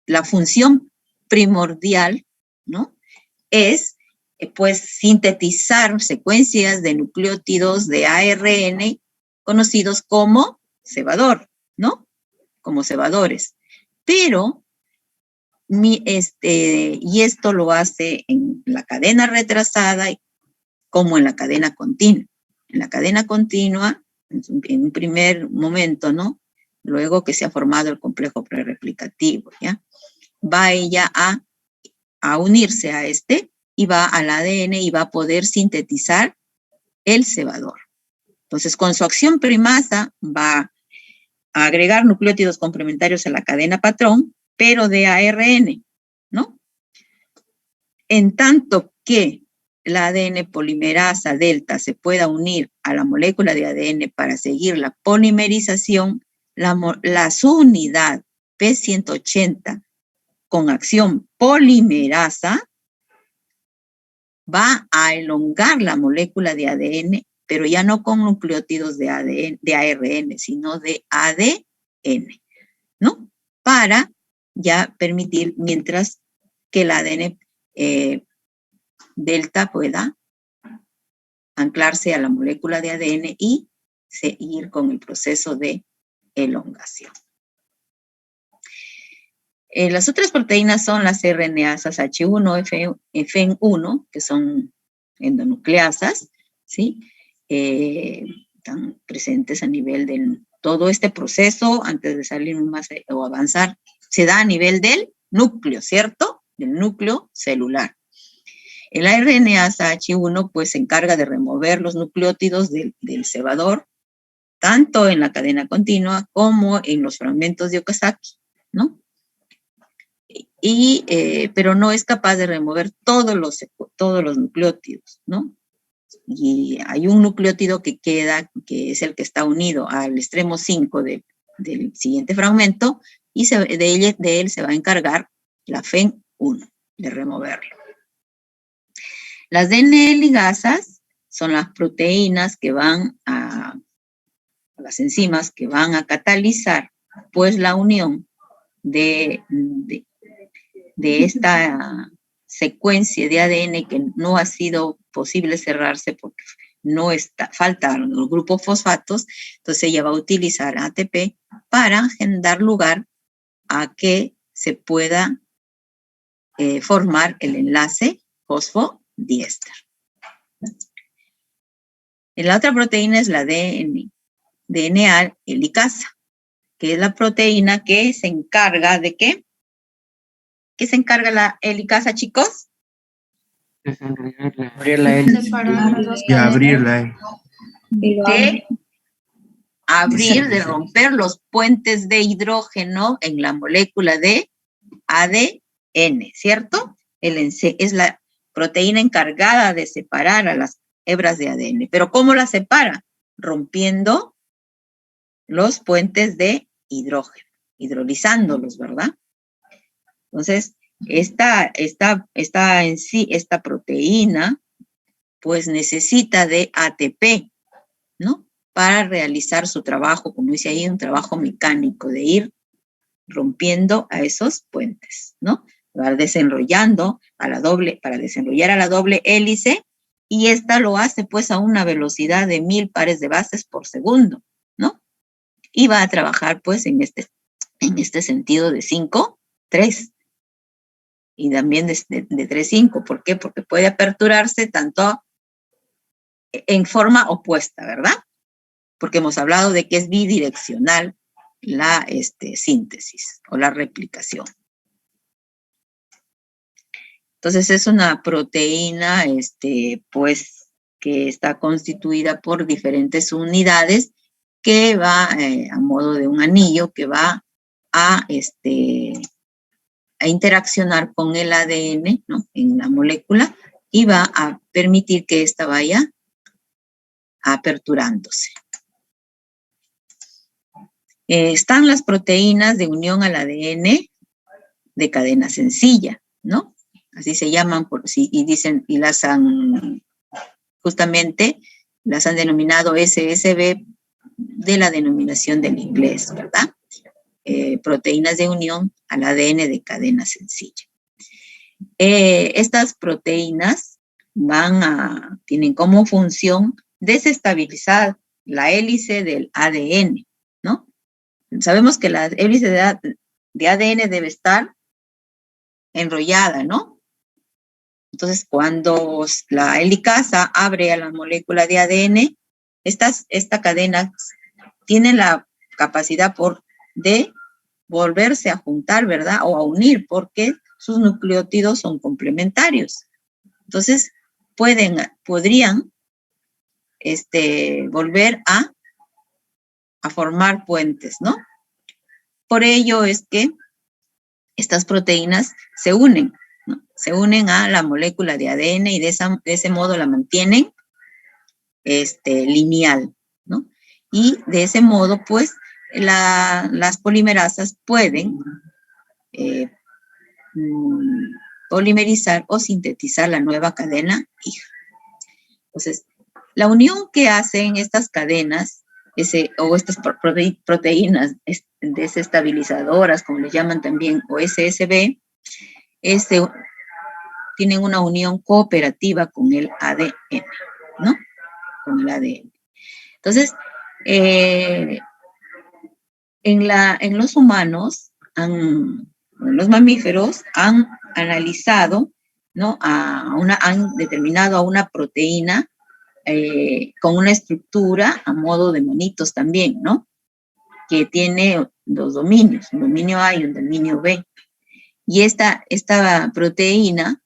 la función primordial, ¿no?, es pues sintetizar secuencias de nucleótidos de ARN conocidos como cebador, ¿no?, como cebadores. Pero, y esto lo hace en la cadena retrasada como en la cadena continua. En la cadena continua, en un primer momento, ¿no?, luego que se ha formado el complejo prereplicativo, ¿ya?, va ella a unirse a y va al ADN y va a poder sintetizar el cebador. Entonces, con su acción primasa va a agregar nucleótidos complementarios a la cadena patrón, pero de ARN, ¿no? En tanto que la ADN polimerasa delta se pueda unir a la molécula de ADN para seguir la polimerización, su unidad P180 con acción polimerasa va a elongar la molécula de ADN, pero ya no con nucleótidos de ARN, sino de ADN, ¿no? Para ya permitir, mientras que el ADN delta pueda anclarse a la molécula de ADN y seguir con el proceso de elongación. Las otras proteínas son las RNasas H1, FN1, que son endonucleasas, ¿sí? Están presentes a nivel de todo este proceso, antes de salir más o avanzar, se da a nivel del núcleo, ¿cierto? Del núcleo celular. El RNasa H1 pues se encarga de remover los nucleótidos del cebador, tanto en la cadena continua como en los fragmentos de Okazaki, ¿no? Pero no es capaz de remover todos los nucleótidos, ¿no? Y hay un nucleótido que queda, que es el que está unido al extremo 5 del siguiente fragmento, y de él se va a encargar la FEN1, de removerlo. Las DNA ligasas son las proteínas que van las enzimas que van a catalizar, pues, la unión de esta secuencia de ADN que no ha sido posible cerrarse porque faltan los grupos fosfatos. Entonces ella va a utilizar ATP para dar lugar a que se pueda formar el enlace fosfodiéster. La otra proteína es la DNA helicasa, que es la proteína que se encarga de ¿qué? ¿Qué se encarga la helicasa, chicos? Abrirla hélice. Y abrirla. De romper los puentes de hidrógeno en la molécula de ADN, ¿cierto? Es la proteína encargada de separar a las hebras de ADN. ¿Pero cómo la separa? Rompiendo los puentes de hidrógeno, hidrolizándolos, ¿verdad? Entonces, esta proteína, pues necesita de ATP, ¿no? Para realizar su trabajo, como dice ahí, un trabajo mecánico de ir rompiendo a esos puentes, ¿no? Va desenrollando para desenrollar a la doble hélice, y esta lo hace pues a una velocidad de 1000 pares de bases por segundo, ¿no? Y va a trabajar pues en este sentido de 5-3. Y también de 3-5. ¿Por qué? Porque puede aperturarse tanto en forma opuesta, ¿verdad? Porque hemos hablado de que es bidireccional la síntesis o la replicación. Entonces es una proteína, pues, que está constituida por diferentes unidades que va a modo de un anillo que va a a interaccionar con el ADN, ¿no? En la molécula y va a permitir que ésta vaya aperturándose. Están las proteínas de unión al ADN de cadena sencilla, ¿no? Así se llaman, y dicen, y las han, justamente, las han denominado SSB de la denominación del inglés, ¿verdad? Proteínas de unión al ADN de cadena sencilla. Estas proteínas tienen como función desestabilizar la hélice del ADN, ¿no? Sabemos que la hélice de ADN debe estar enrollada, ¿no? Entonces, cuando la helicasa abre a la molécula de ADN, esta cadena tiene la capacidad de volverse a juntar, ¿verdad? O a unir, porque sus nucleótidos son complementarios. Entonces, podrían volver a formar puentes, ¿no? Por ello es que estas proteínas se unen, ¿no? Se unen a la molécula de ADN y de ese modo la mantienen lineal, ¿no? Y de ese modo, pues, las polimerasas pueden polimerizar o sintetizar la nueva cadena hija. Entonces, la unión que hacen estas cadenas o estas proteínas desestabilizadoras, como les llaman también, o SSB, tienen una unión cooperativa con el ADN, ¿no? Con el ADN. Entonces, en los humanos, en los mamíferos, han analizado, ¿no? Han determinado a una proteína con una estructura a modo de monitos también, ¿no? Que tiene dos dominios, un dominio A y un dominio B. Y esta proteína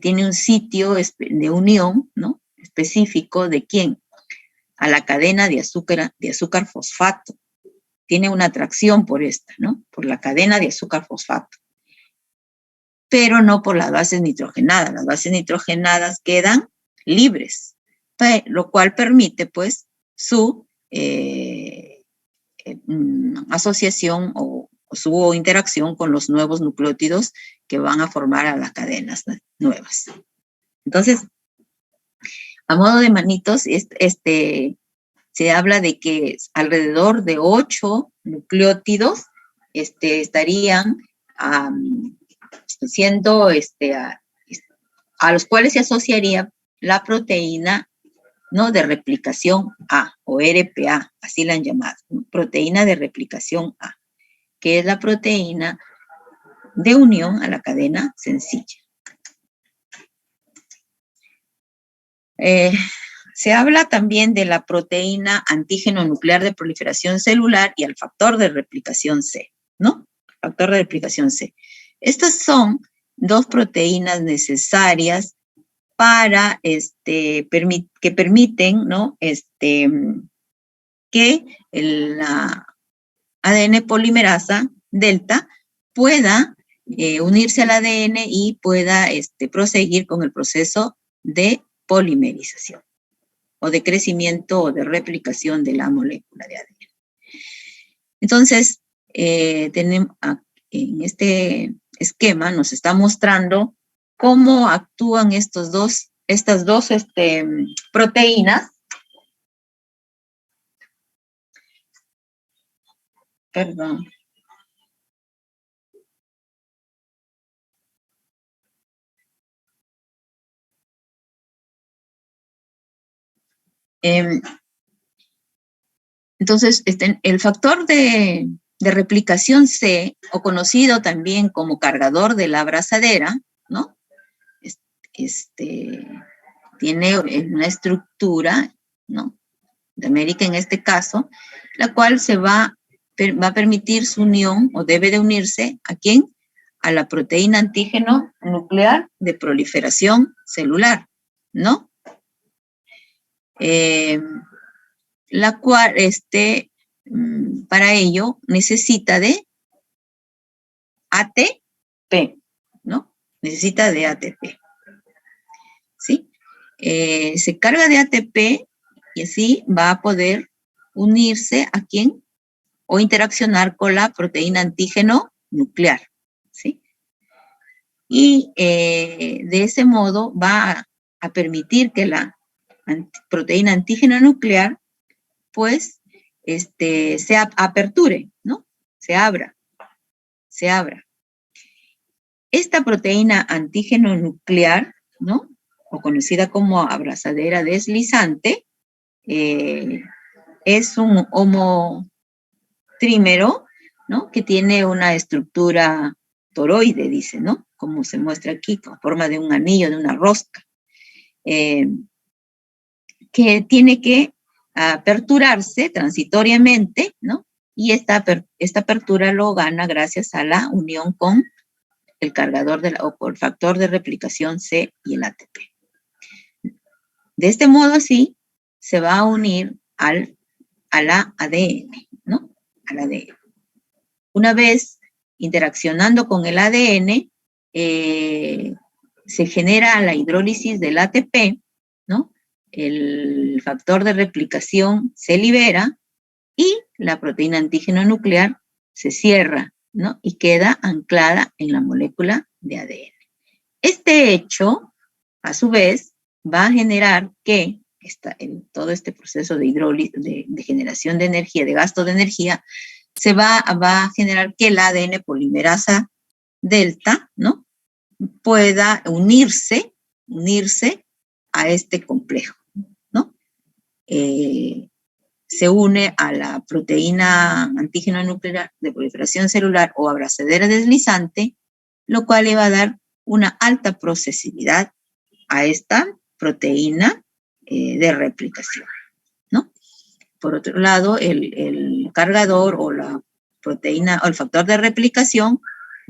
tiene un sitio de unión, ¿no? Específico de ¿quién? A la cadena de azúcar fosfato. Tiene una atracción por esta, ¿no? Por la cadena de azúcar fosfato. Pero no por las bases nitrogenadas. Las bases nitrogenadas quedan libres, lo cual permite, pues, su asociación o su interacción con los nuevos nucleótidos que van a formar a las cadenas nuevas. Entonces, a modo de manitos, se habla de que alrededor de 8 nucleótidos estarían siendo, a los cuales se asociaría la proteína, ¿no? De replicación A o RPA, así la han llamado, ¿no? Proteína de replicación A, que es la proteína de unión a la cadena sencilla. Se habla también de la proteína antígeno nuclear de proliferación celular y el factor de replicación C, ¿no? Factor de replicación C. Estas son dos proteínas necesarias para que permiten, ¿no? Que la ADN polimerasa delta pueda unirse al ADN y pueda proseguir con el proceso de polimerización o de crecimiento o de replicación de la molécula de ADN. Entonces, tenemos en este esquema nos está mostrando cómo actúan estas dos proteínas. Perdón. Entonces, el factor de replicación C, o conocido también como cargador de la abrazadera, ¿no? Tiene una estructura, ¿no? De América en este caso, la cual va a permitir su unión, o debe de unirse, ¿a quién? A la proteína antígeno nuclear de proliferación celular, ¿no? La cual, para ello, necesita de AT ¿no? Necesita de ATP, ¿sí? Se carga de ATP y así va a poder unirse a quién o interaccionar con la proteína antígeno nuclear, ¿sí? Y de ese modo va a permitir que la proteína antígeno nuclear, pues, se aperture, ¿no? Se abra. Esta proteína antígeno nuclear, ¿no? O conocida como abrazadera deslizante, es un homotrímero, ¿no? Que tiene una estructura toroide, dice, ¿no? Como se muestra aquí, con forma de un anillo, de una rosca, que tiene que aperturarse transitoriamente, ¿no? Y esta apertura lo gana gracias a la unión con el cargador o por factor de replicación C y el ATP. De este modo, así, se va a unir a la ADN, ¿no? Al ADN. Una vez interaccionando con el ADN, se genera la hidrólisis del ATP, ¿no? El factor de replicación se libera y la proteína antígeno nuclear se cierra, ¿no? Y queda anclada en la molécula de ADN. Este hecho, a su vez, va a generar que en todo este proceso de hidrólisis, de generación de energía, de gasto de energía, se va a generar que el ADN polimerasa delta, ¿no? Pueda unirse a este complejo, ¿no? Se une a la proteína antígeno nuclear de proliferación celular o abrazadera deslizante, lo cual le va a dar una alta procesibilidad a esta proteína de replicación, ¿no? Por otro lado, el cargador o la proteína o el factor de replicación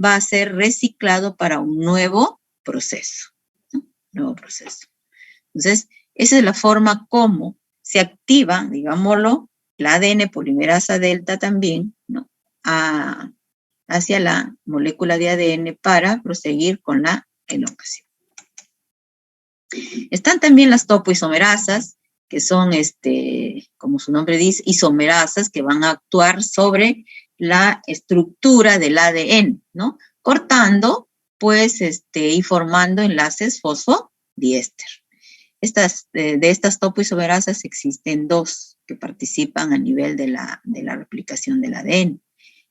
va a ser reciclado para un nuevo proceso, ¿no? Nuevo proceso. Entonces, esa es la forma como se activa, digámoslo, la ADN polimerasa delta también, ¿no? Hacia la molécula de ADN para proseguir con la elongación. Están también las topoisomerasas, que son, como su nombre dice, isomerasas que van a actuar sobre la estructura del ADN, ¿no? Cortando, pues, y formando enlaces fosfodiéster. De estas topoisomerasas existen dos que participan a nivel de la replicación del ADN.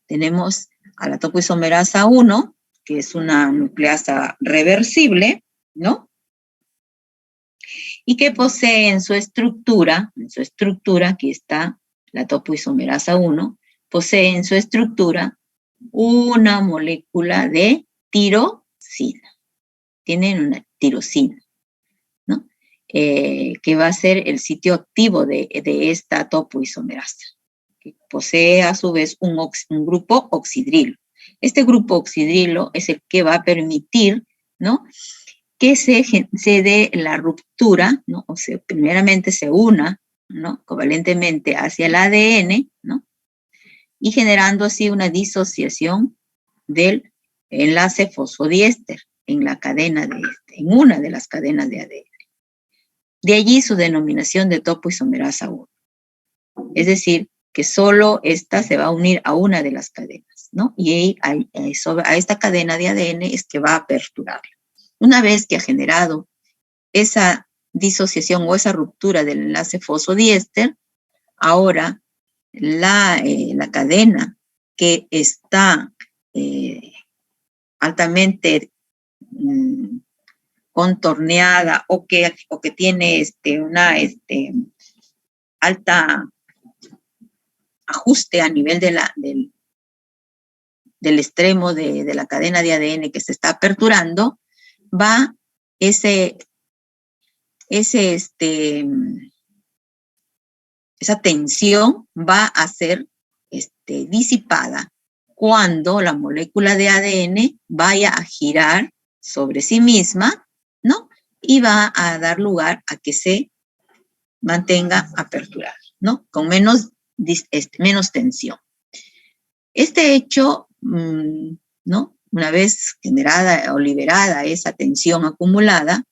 Tenemos a la topoisomerasa 1, que es una nucleasa reversible, ¿no? Y que posee en su estructura, aquí está la topoisomerasa 1, posee en su estructura una molécula de tirosina. Tienen una tirosina, ¿no? Que va a ser el sitio activo de esta topoisomerasa, que posee a su vez un grupo oxidrilo. Este grupo oxidrilo es el que va a permitir, ¿no?, que se dé la ruptura, ¿no? O sea, primeramente se una, ¿no?, covalentemente hacia el ADN, ¿no?, y generando así una disociación del enlace fosfodiéster en la cadena en una de las cadenas de ADN. De allí su denominación de topoisomerasa 1. Es decir, que solo esta se va a unir a una de las cadenas, ¿no? Y a esta cadena de ADN es que va a aperturarla. Una vez que ha generado esa disociación o esa ruptura del enlace fosfodiéster, ahora la cadena que está altamente contorneada o que tiene una alta ajuste a nivel del extremo de la cadena de ADN que se está aperturando, va esa tensión va a ser disipada cuando la molécula de ADN vaya a girar sobre sí misma, ¿no? Y va a dar lugar a que se mantenga aperturada, ¿no? Con menos tensión. Este hecho, ¿no?, una vez generada o liberada esa tensión acumulada,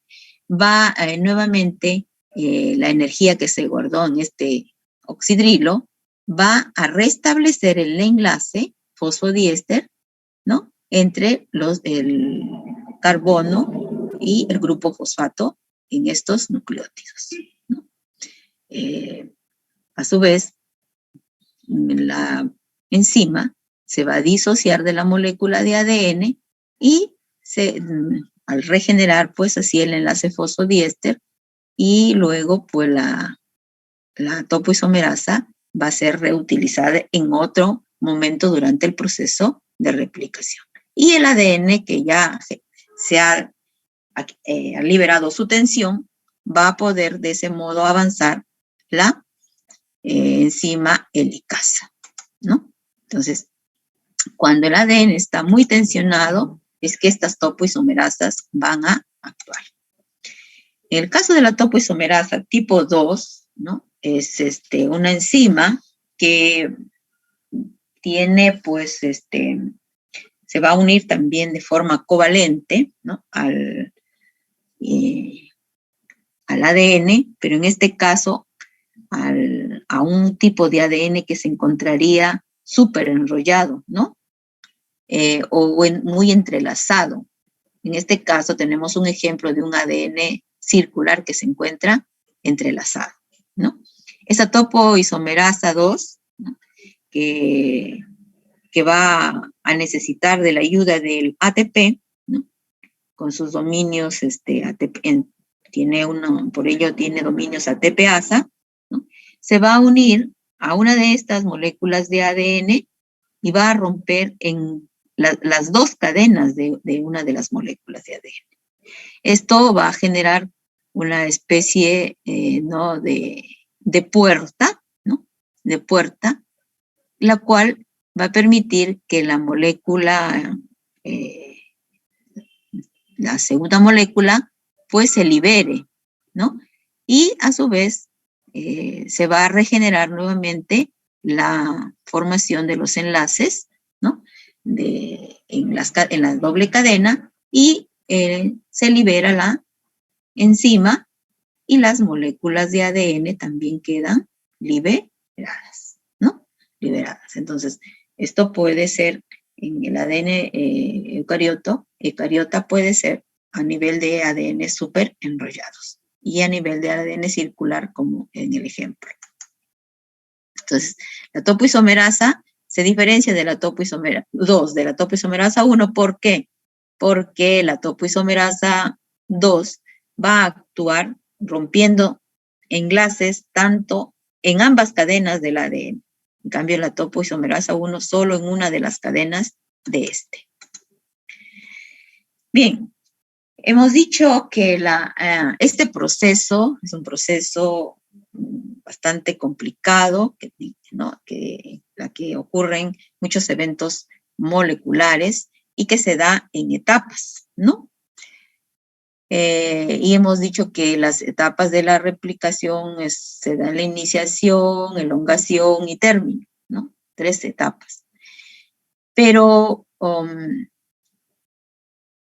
va nuevamente la energía que se guardó en este oxidrilo, va a restablecer el enlace fosfodiéster, ¿no? Entre el carbono y el grupo fosfato en estos nucleótidos, ¿no? A su vez, la enzima se va a disociar de la molécula de ADN y al regenerar, pues, así el enlace fosfodiéster, y luego, pues, la topoisomerasa va a ser reutilizada en otro momento durante el proceso de replicación. Y el ADN, que ya se ha liberado su tensión, va a poder de ese modo avanzar la enzima helicasa, ¿no? Entonces, cuando el ADN está muy tensionado, es que estas topoisomerasas van a actuar. En el caso de la topoisomerasa tipo 2, ¿no? Es una enzima que tiene, pues, se va a unir también de forma covalente, ¿no? al ADN, pero en este caso a un tipo de ADN que se encontraría súper enrollado, ¿no? Muy entrelazado. En este caso tenemos un ejemplo de un ADN circular que se encuentra entrelazado, ¿no? Esa topoisomerasa 2, ¿no? que va a necesitar de la ayuda del ATP, ¿no? Con sus dominios, ATP, por ello tiene dominios ATPasa, ¿no? Se va a unir a una de estas moléculas de ADN y va a romper en las dos cadenas de una de las moléculas de ADN. Esto va a generar una especie, ¿no? de puerta, ¿no? De puerta, la cual va a permitir que la molécula, la segunda molécula, pues se libere, ¿no? Y a su vez se va a regenerar nuevamente la formación de los enlaces, ¿no? En la doble cadena, y se libera la enzima y las moléculas de ADN también quedan liberadas, ¿no? Liberadas. Entonces, esto puede ser en el ADN eucariota puede ser a nivel de ADN súper enrollados y a nivel de ADN circular, como en el ejemplo. Entonces, la topoisomerasa se diferencia de la topoisomerasa 2, de la topoisomerasa 1. ¿Por qué? Porque la topoisomerasa 2 va a actuar rompiendo enlaces tanto en ambas cadenas del ADN. En cambio, la topoisomerasa 1 solo en una de las cadenas de este. Bien, hemos dicho que este proceso es un proceso bastante complicado, ¿no? que ocurren muchos eventos moleculares y que se da en etapas, ¿no? Y hemos dicho que las etapas de la replicación se dan la iniciación, elongación y término, ¿no? 3 etapas. Pero,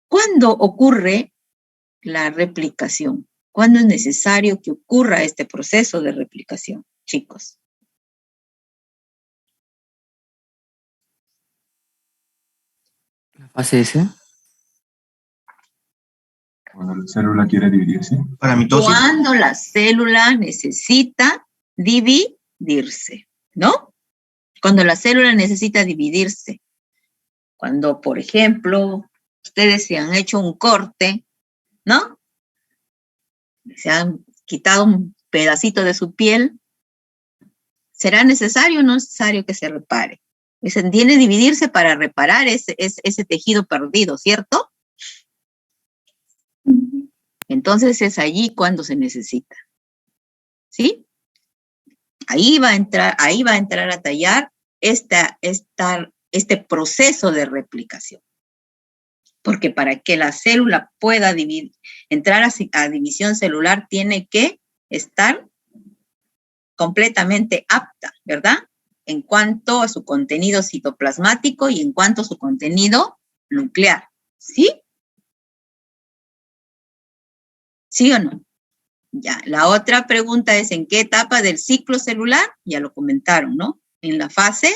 ¿cuándo ocurre la replicación? ¿Cuándo es necesario que ocurra este proceso de replicación, chicos? La fase S. Cuando la célula quiere dividirse. Para mitosis. Cuando la célula necesita dividirse, ¿no? Cuando la célula necesita dividirse. Cuando, por ejemplo, ustedes se han hecho un corte, ¿no? Se han quitado un pedacito de su piel. ¿Será necesario o no necesario que se repare? Se tiene que dividirse para reparar ese tejido perdido, ¿cierto? Entonces es allí cuando se necesita. ¿Sí? Ahí va a entrar a tallar este proceso de replicación. Porque para que la célula pueda entrar a división celular, tiene que estar completamente apta, ¿verdad? En cuanto a su contenido citoplasmático y en cuanto a su contenido nuclear, ¿sí? ¿Sí o no? Ya, la otra pregunta es, ¿en qué etapa del ciclo celular? Ya lo comentaron, ¿no? En la fase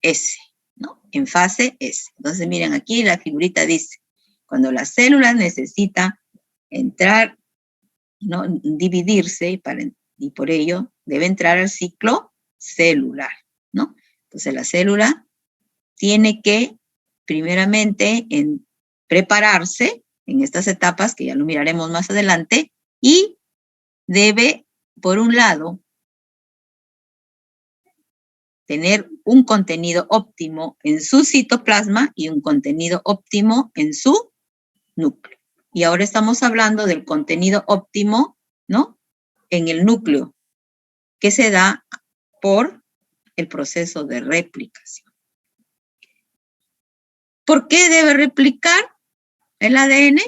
S, ¿no? En fase S. Entonces, miren, aquí la figurita dice, cuando las células necesitan entrar, ¿no? Dividirse y por ello debe entrar al ciclo celular, ¿no? Entonces, la célula tiene que, primeramente, prepararse en estas etapas, que ya lo miraremos más adelante, y debe, por un lado, tener un contenido óptimo en su citoplasma y un contenido óptimo en su núcleo. Y ahora estamos hablando del contenido óptimo, ¿no? En el núcleo, que se da por el proceso de replicación. ¿Por qué debe replicar el ADN?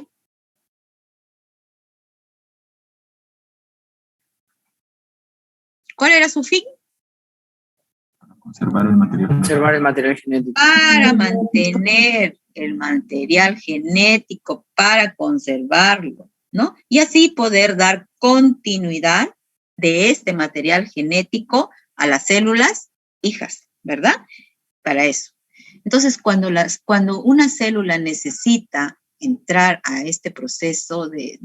¿Cuál era su fin? Conservar el material. Conservar el material genético. Para mantener el material genético, para conservarlo, ¿no? Y así poder dar continuidad de este material genético a las células hijas, ¿verdad? Para eso. Entonces, cuando una célula necesita entrar a este proceso de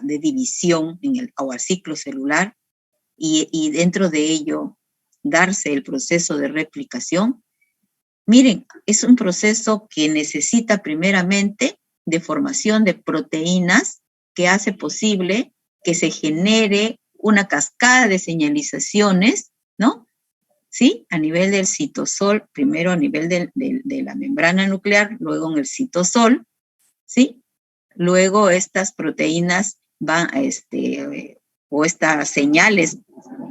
división o al ciclo celular y dentro de ello darse el proceso de replicación, miren, es un proceso que necesita primeramente de formación de proteínas que hace posible que se genere una cascada de señalizaciones, ¿no? ¿Sí? A nivel del citosol, primero a nivel de la membrana nuclear, luego en el citosol, ¿sí? Luego estas proteínas van a o estas señales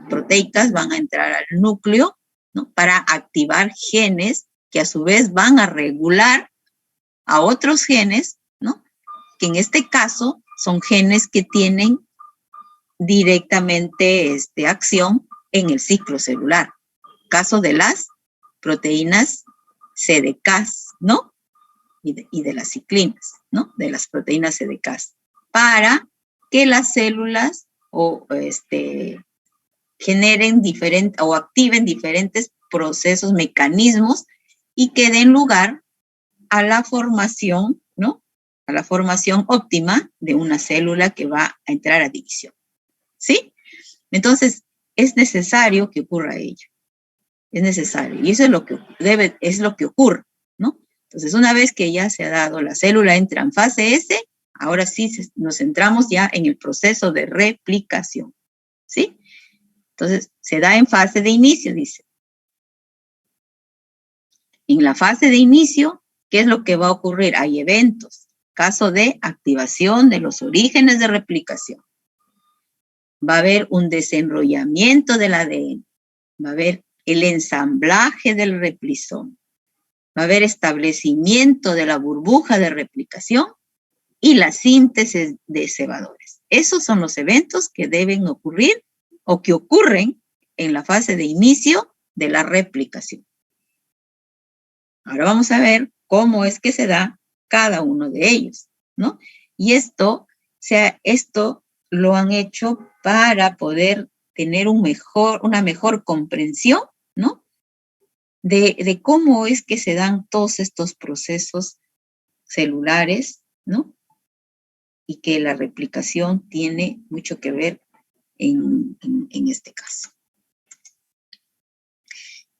proteicas van a entrar al núcleo, ¿no? Para activar genes que a su vez van a regular a otros genes, ¿no? Que en este caso son genes que tienen directamente acción en el ciclo celular. Caso de las proteínas CDKs, ¿no? Y de las ciclinas, ¿no? De las proteínas CDKs. Para que las células generen o activen diferentes procesos, mecanismos y que den lugar a la formación, ¿no? A la formación óptima de una célula que va a entrar a división. ¿Sí? Entonces, es necesario que ocurra ello. Es necesario. Y eso es lo que ocurre, ¿no? Entonces, una vez que ya se ha dado, la célula entra en fase S, ahora sí nos centramos ya en el proceso de replicación. ¿Sí? Entonces, se da en fase de inicio, dice. En la fase de inicio, ¿qué es lo que va a ocurrir? Hay eventos. Caso de activación de los orígenes de replicación. Va a haber un desenrollamiento del ADN. Va a haber el ensamblaje del replisoma. Va a haber establecimiento de la burbuja de replicación y la síntesis de cebadores. Esos son los eventos que deben ocurrir o que ocurren en la fase de inicio de la replicación. Ahora vamos a ver cómo es que se da cada uno de ellos, ¿no? Y esto lo han hecho para poder tener una mejor comprensión, ¿no? De cómo es que se dan todos estos procesos celulares, ¿no? Y que la replicación tiene mucho que ver en este caso.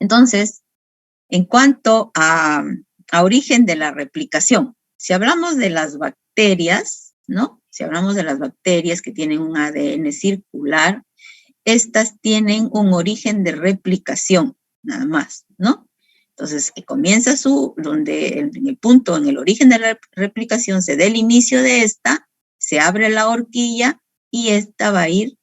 Entonces, en cuanto a origen de la replicación, si hablamos de las bacterias, ¿no? Si hablamos de las bacterias que tienen un ADN circular, estas tienen un origen de replicación, nada más, ¿no? Entonces, comienza en el origen de la replicación, se da el inicio de esta, se abre la horquilla y esta va a ir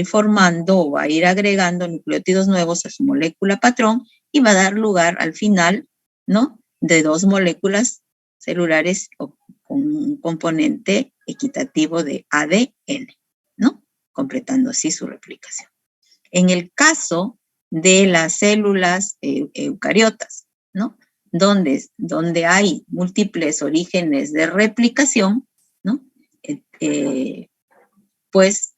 formando o va a ir agregando nucleótidos nuevos a su molécula patrón y va a dar lugar al final, ¿no? De dos moléculas celulares con un componente equitativo de ADN, ¿no? Completando así su replicación. En el caso de las células eucariotas, ¿no? donde hay múltiples orígenes de replicación, ¿no? Pues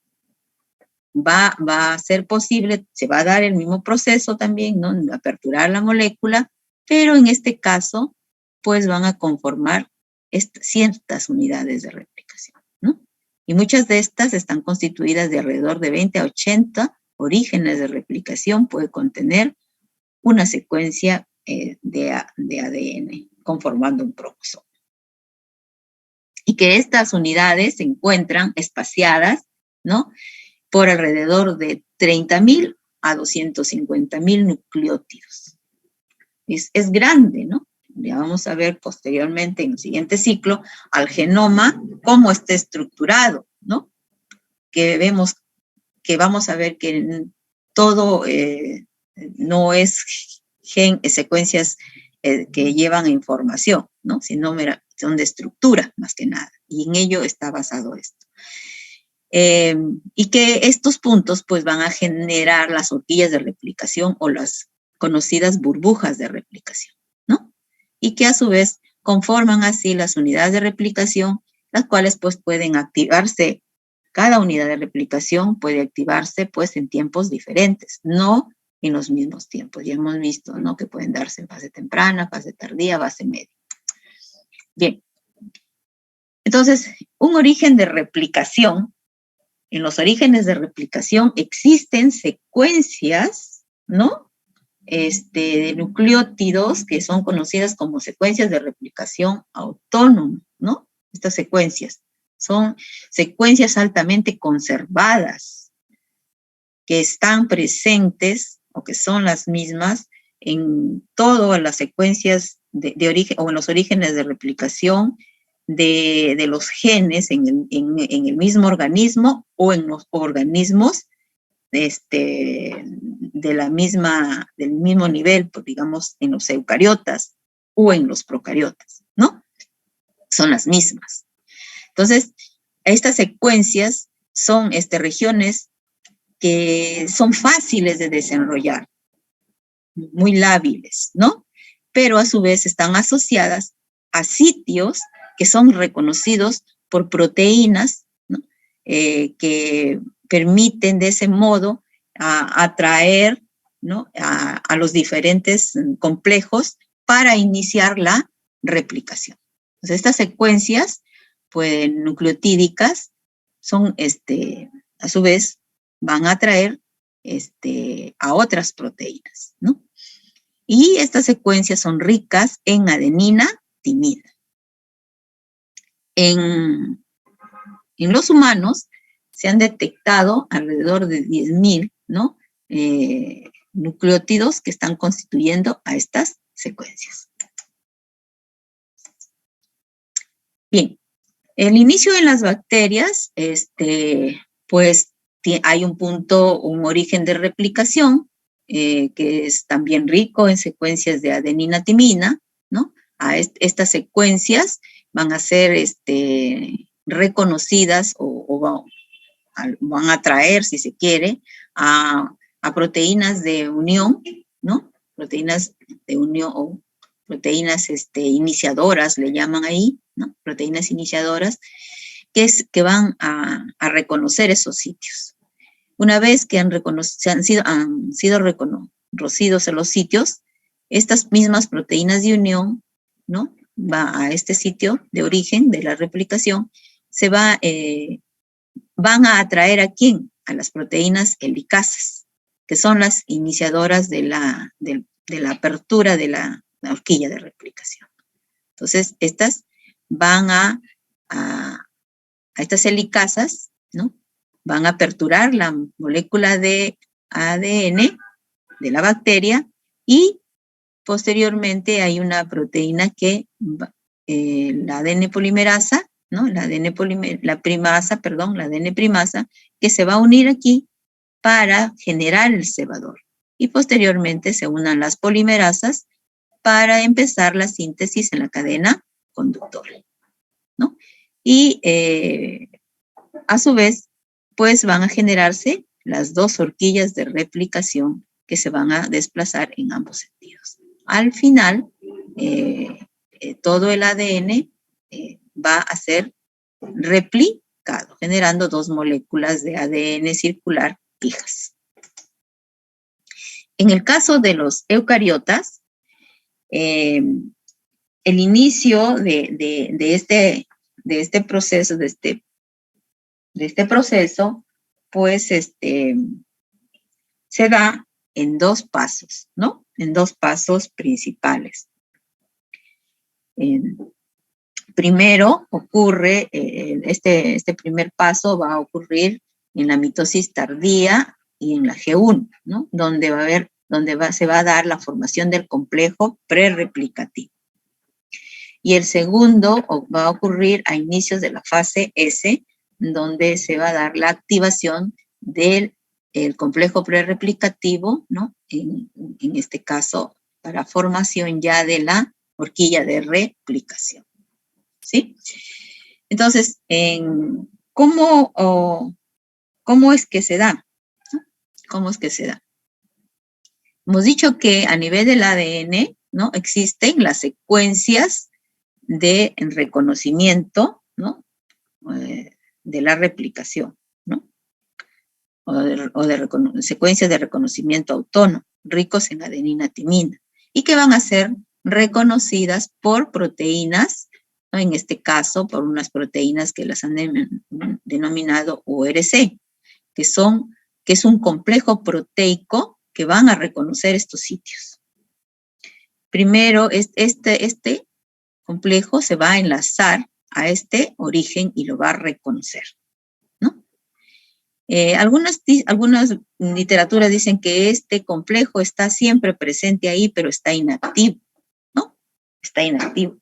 va a ser posible, se va a dar el mismo proceso también, ¿no? Aperturar la molécula, pero en este caso, pues van a conformar ciertas unidades de replicación, ¿no? Y muchas de estas están constituidas de alrededor de 20 a 80 orígenes de replicación, puede contener una secuencia de ADN conformando un cromosoma. Y que estas unidades se encuentran espaciadas, ¿no? Por alrededor de 30.000 a 250.000 nucleótidos. Es grande, ¿no? Ya vamos a ver posteriormente en el siguiente ciclo al genoma cómo está estructurado, ¿no? Que vemos que vamos a ver que todo no es secuencias que llevan a información, ¿no? Sino son de estructura más que nada. Y en ello está basado esto. Y que estos puntos pues van a generar las horquillas de replicación o las conocidas burbujas de replicación, ¿no? Y que a su vez conforman así las unidades de replicación, las cuales pues pueden activarse, cada unidad de replicación puede activarse pues en tiempos diferentes, no en los mismos tiempos. Ya hemos visto, ¿no? Que pueden darse en fase temprana, fase tardía, fase media. Bien. Entonces, un origen de replicación, en los orígenes de replicación existen secuencias, ¿no? De nucleótidos que son conocidas como secuencias de replicación autónoma, ¿no? Estas secuencias son secuencias altamente conservadas que están presentes o que son las mismas en todas las secuencias de origen o en los orígenes de replicación de los genes en el mismo organismo o en los organismos del mismo nivel, pues, digamos, en los eucariotas o en los procariotas, ¿no? Son las mismas. Entonces, estas secuencias son regiones que son fáciles de desarrollar, muy lábiles, ¿no? Pero a su vez están asociadas a sitios que son reconocidos por proteínas, ¿no? Que permiten de ese modo atraer, ¿no? a los diferentes complejos para iniciar la replicación. Entonces, estas secuencias pues, nucleotídicas son, a su vez, van a atraer a otras proteínas, ¿no? Y estas secuencias son ricas en adenina, timina. En los humanos se han detectado alrededor de 10.000, ¿no? Nucleótidos que están constituyendo a estas secuencias. Bien, el inicio en las bacterias, pues hay un origen de replicación que es también rico en secuencias de adenina-timina, ¿no? Estas secuencias van a ser reconocidas o van a atraer, si se quiere, a proteínas de unión, ¿no? Proteínas de unión o proteínas iniciadoras, le llaman ahí, ¿no? Proteínas iniciadoras, que van a reconocer esos sitios. Una vez que han sido reconocidos en los sitios, estas mismas proteínas de unión, ¿no? Va a este sitio de origen de la replicación, van a atraer ¿a quién? A las proteínas helicasas, que son las iniciadoras de la apertura de la horquilla de replicación. Entonces, estas van a estas helicasas, ¿no? Van a aperturar la molécula de ADN de la bacteria y posteriormente hay una proteína que, la ADN polimerasa, ¿no? La ADN primasa, que se va a unir aquí para generar el cebador. Y posteriormente se unan las polimerasas para empezar la síntesis en la cadena conductora, ¿no? Y a su vez, pues van a generarse las dos horquillas de replicación que se van a desplazar en ambos sentidos. Al final, todo el ADN va a ser replicado, generando 2 moléculas de ADN circular fijas. En el caso de los eucariotas, el inicio de este proceso, pues se da en 2 pasos, ¿no? En 2 pasos principales. Primero ocurre, este primer paso va a ocurrir en la mitosis tardía y en la G1, ¿no? Donde se va a dar la formación del complejo prerreplicativo. Y el segundo va a ocurrir a inicios de la fase S, donde se va a dar la activación del complejo prerreplicativo, ¿no? En este caso, para formación ya de la horquilla de replicación. ¿Sí? Entonces, ¿cómo es que se da? ¿Cómo es que se da? Hemos dicho que a nivel del ADN, ¿no? Existen las secuencias de reconocimiento, ¿no? De la replicación, ¿no? Secuencias de reconocimiento autónomo, ricos en adenina timina, y que van a ser reconocidas por proteínas, ¿no? En este caso, por unas proteínas que las han denominado ORC, que es un complejo proteico que van a reconocer estos sitios. Primero, este complejo se va a enlazar a este origen y lo va a reconocer, ¿no? Algunas literaturas dicen que este complejo está siempre presente ahí, pero está inactivo, ¿no? Está inactivo.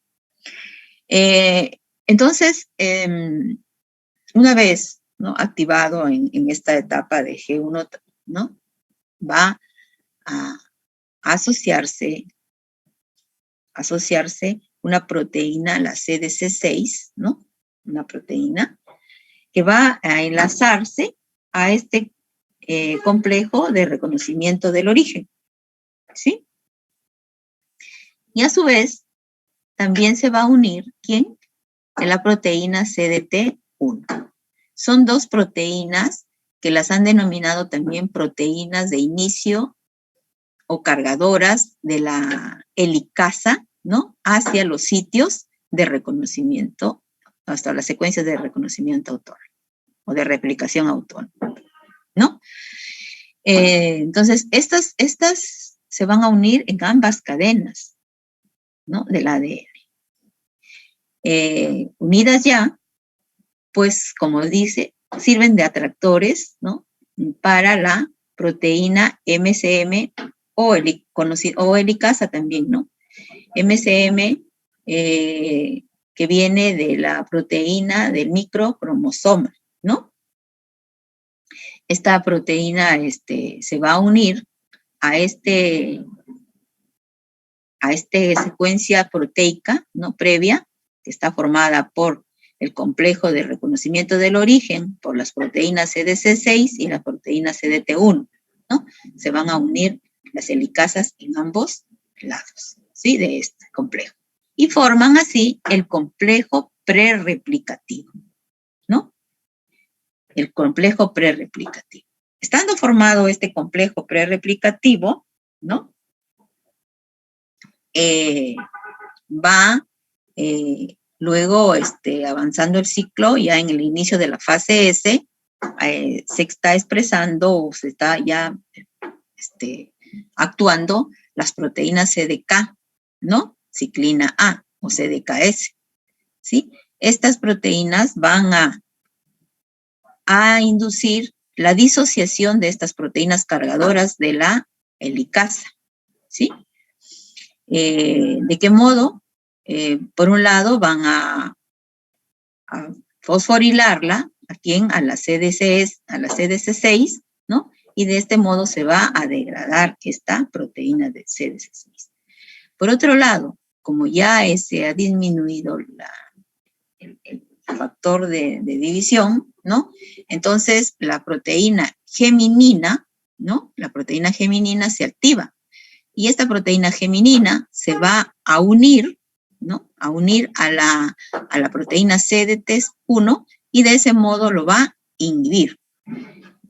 Entonces, una vez, ¿no? Activado en esta etapa de G1, ¿no? Va a asociarse una proteína, la CDC6, ¿no? Una proteína que va a enlazarse a este complejo de reconocimiento del origen, ¿sí? Y a su vez, también se va a unir, ¿quién? La proteína CDT1. Son 2 proteínas que las han denominado también proteínas de inicio o cargadoras de la helicasa, ¿no? Hacia los sitios de reconocimiento, hasta las secuencias de reconocimiento autónomo o de replicación autónoma, ¿no? Entonces, estas se van a unir en ambas cadenas, ¿no? Del ADN. Unidas ya, pues, como dice, sirven de atractores, ¿no? Para la proteína MCM o helicasa también, ¿no? MCM que viene de la proteína del microcromosoma, ¿no? Esta proteína se va a unir a esta secuencia proteica, ¿no? Previa, que está formada por el complejo de reconocimiento del origen, por las proteínas CDC6 y la proteína CDT1, ¿no? Se van a unir las helicasas en ambos lados, ¿sí? De este complejo. Y forman así el complejo prerreplicativo, ¿no? El complejo prerreplicativo. Estando formado este complejo prerreplicativo, ¿no? Va luego avanzando el ciclo, ya en el inicio de la fase S, se está expresando o se está ya actuando las proteínas CDK, ¿no? Ciclina A o CDKS, ¿sí? Estas proteínas van a inducir la disociación de estas proteínas cargadoras de la helicasa, ¿sí? ¿De qué modo? Por un lado van a fosforilarla, ¿a quién? A la CDC6, ¿no? Y de este modo se va a degradar esta proteína de CDC6. Por otro lado, como ya se ha disminuido el factor de división, ¿no? Entonces, la proteína geminina, ¿no? La proteína geminina se activa. Y esta proteína geminina se va a unir, ¿no? A unir a la proteína CDT1 y de ese modo lo va a inhibir.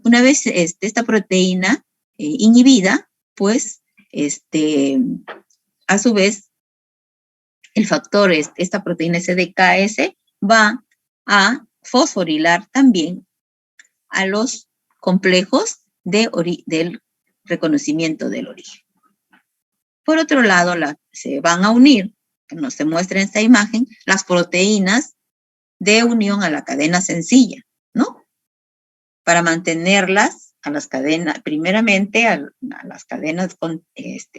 Una vez esta proteína inhibida, pues, a su vez, el factor, esta proteína SDKS va a fosforilar también a los complejos del reconocimiento del origen. Por otro lado, se van a unir, como se muestra en esta imagen, las proteínas de unión a la cadena sencilla, ¿no? Para mantenerlas a las cadenas, primeramente a las cadenas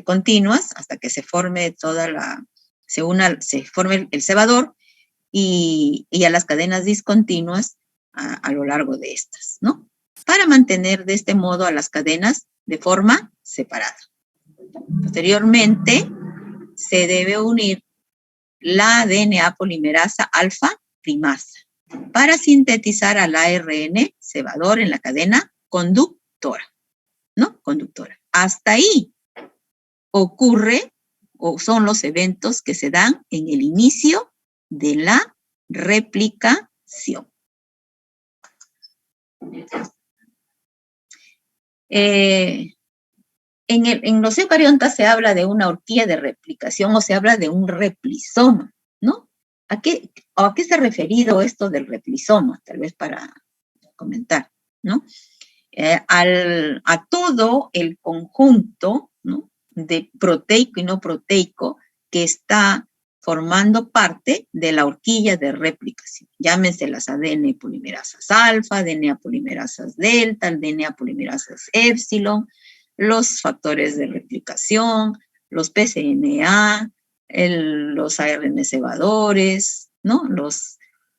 continuas, hasta que se forme se forme el cebador, y a las cadenas discontinuas a lo largo de estas, ¿no? Para mantener de este modo a las cadenas de forma separada. Posteriormente, se debe unir la DNA polimerasa alfa primasa para sintetizar al ARN cebador en la cadena conductora, ¿no? Conductora. Hasta ahí ocurre o son los eventos que se dan en el inicio de la replicación. En los eucariontas se habla de una horquilla de replicación o se habla de un replisoma, ¿no? ¿A qué se ha referido esto del replisoma? Tal vez para comentar, ¿no? A todo el conjunto, ¿no?, de proteico y no proteico que está formando parte de la horquilla de replicación. Llámense las ADN polimerasas alfa, DNA polimerasas delta, DNA polimerasas épsilon, los factores de replicación, los pCNA, los ARN cebadores, ¿no?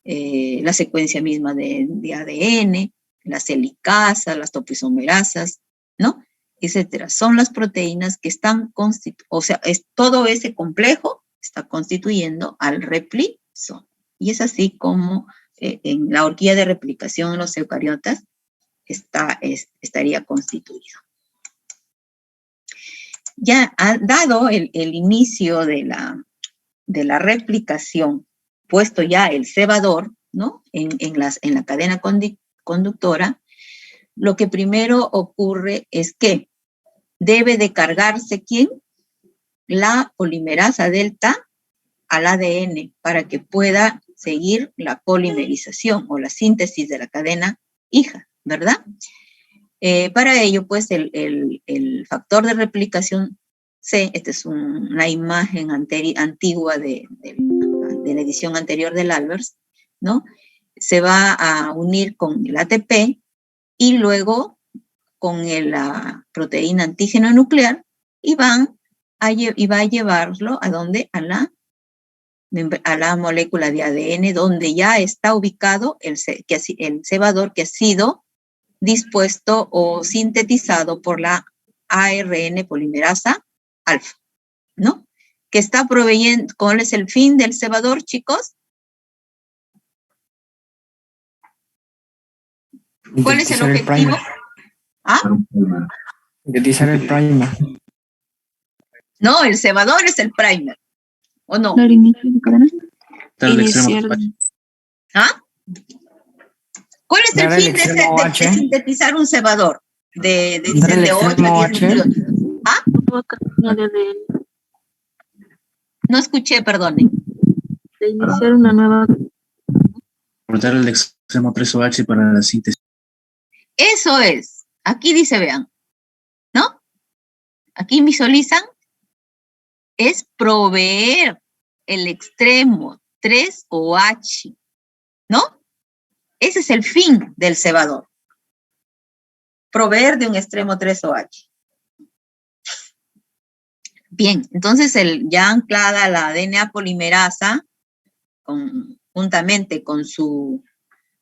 La secuencia misma de ADN, las helicasas, las topoisomerasas, ¿no? Etcétera. Son las proteínas que están todo ese complejo está constituyendo al replisoma. Y es así como en la horquilla de replicación en los eucariotas estaría constituido. Ya dado el inicio de la replicación, puesto ya el cebador, ¿no?, en la cadena conductora, lo que primero ocurre es que debe de cargarse, ¿quién? La polimerasa delta al ADN para que pueda seguir la polimerización o la síntesis de la cadena hija, ¿verdad? Para ello, pues, el factor de replicación C, esta es una imagen antigua de la edición anterior del Albers, ¿no? Se va a unir con el ATP y luego con la proteína antígeno nuclear y va a llevarlo ¿a dónde? A la molécula de ADN, donde ya está ubicado el cebador que ha sido dispuesto o sintetizado por la ARN polimerasa alfa, ¿no? Que está proveyendo, ¿cuál es el fin del cebador, chicos? ¿Cuál es el objetivo? ¿Ah? Sintetizar el primer. No, el cebador es el primer, ¿o no? Dar inicio de cadena. Iniciar. ¿Ah? ¿Cuál es el fin de sintetizar un cebador? De 8 a 10 nucleótidos. ¿Ah? No escuché, perdone. De iniciar una nueva. Aportar el extremo 3OH para la síntesis. Eso es. Aquí dice, vean, ¿no? Aquí visualizan. Es proveer el extremo 3OH, ¿no? Ese es el fin del cebador. Proveer de un extremo 3OH. Bien, entonces ya anclada la DNA polimerasa, juntamente con su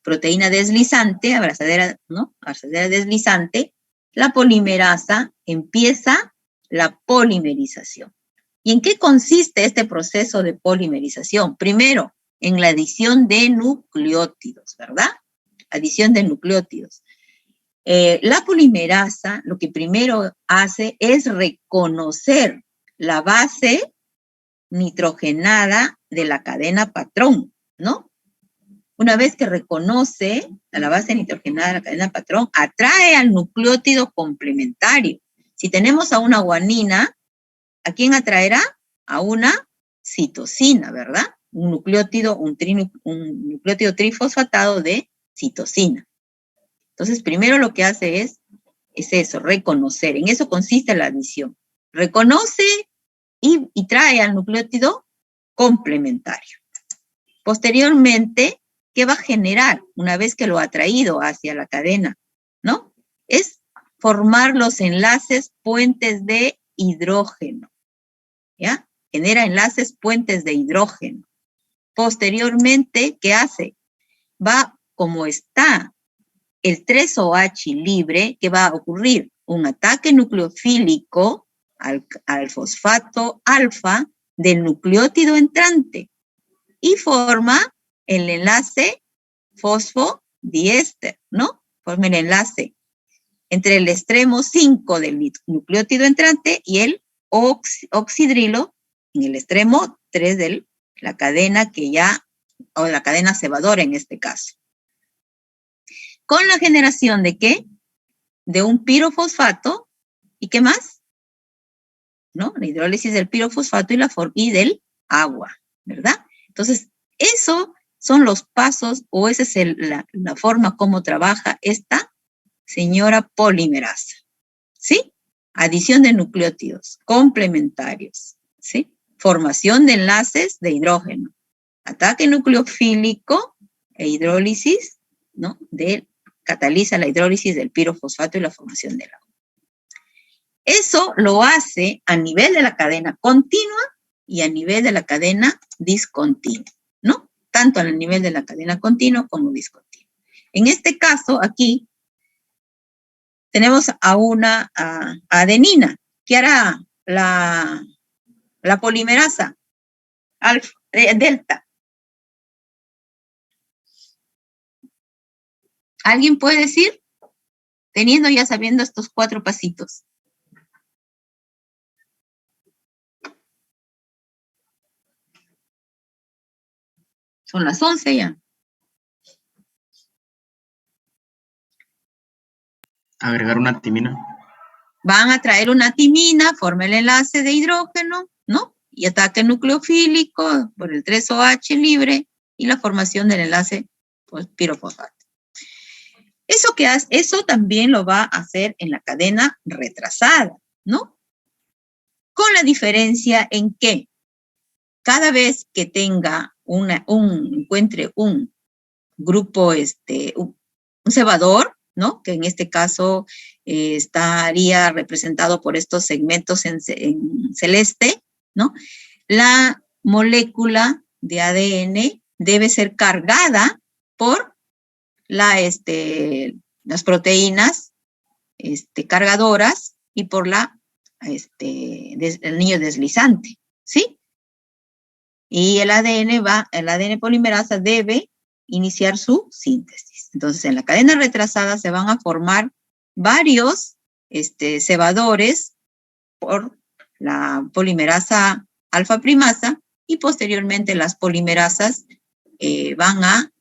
proteína deslizante, abrazadera, ¿no? Abrazadera deslizante, la polimerasa empieza la polimerización. ¿Y en qué consiste este proceso de polimerización? Primero, en la adición de nucleótidos, ¿verdad? Adición de nucleótidos. La polimerasa lo que primero hace es reconocer la base nitrogenada de la cadena patrón, ¿no? Una vez que reconoce a la base nitrogenada de la cadena patrón, atrae al nucleótido complementario. Si tenemos a una guanina, ¿a quién atraerá? A una citosina, ¿verdad? Un nucleótido, un nucleótido trifosfatado de citosina. Entonces, primero lo que hace es eso, reconocer. En eso consiste la adición. Reconoce y trae al nucleótido complementario. Posteriormente, ¿qué va a generar una vez que lo ha traído hacia la cadena? ¿No? Es formar los enlaces puentes de hidrógeno. ¿Ya? Genera enlaces puentes de hidrógeno. Posteriormente, ¿qué hace? Va, como está el 3-OH libre, ¿qué va a ocurrir? Un ataque nucleofílico al fosfato alfa del nucleótido entrante y forma el enlace fosfodiéster, ¿no? Forma el enlace entre el extremo 5 del nucleótido entrante y el oxidrilo en el extremo 3 de la cadena o la cadena cebadora en este caso. Con la generación de ¿qué? De un pirofosfato, ¿y qué más? ¿No? La hidrólisis del pirofosfato y del agua, ¿verdad? Entonces, eso son los pasos, o esa es la forma como trabaja esta señora polimerasa, ¿sí? Adición de nucleótidos complementarios, ¿sí? Formación de enlaces de hidrógeno, ataque nucleofílico e hidrólisis, ¿no? Cataliza la hidrólisis del pirofosfato y la formación del agua. Eso lo hace a nivel de la cadena continua y a nivel de la cadena discontinua, ¿no? Tanto a nivel de la cadena continua como discontinua. En este caso, aquí, tenemos a una adenina. ¿Qué hará la polimerasa? Delta. ¿Alguien puede decir? Sabiendo estos 4 pasitos. Son las 11 ya. Agregar una timina. Van a traer una timina, forma el enlace de hidrógeno, ¿no? Y ataque nucleofílico por el 3-OH libre y la formación del enlace pues, pirofosfato. Eso también lo va a hacer en la cadena retrasada, ¿no? Con la diferencia en que cada vez que encuentre un grupo, un cebador, ¿no? Que en este caso estaría representado por estos segmentos en celeste, ¿no? La molécula de ADN debe ser cargada por las proteínas cargadoras y por el niño deslizante, ¿sí? Y el ADN polimerasa debe iniciar su síntesis. Entonces, en la cadena retrasada se van a formar varios cebadores por la polimerasa alfa primasa y posteriormente las polimerasas van a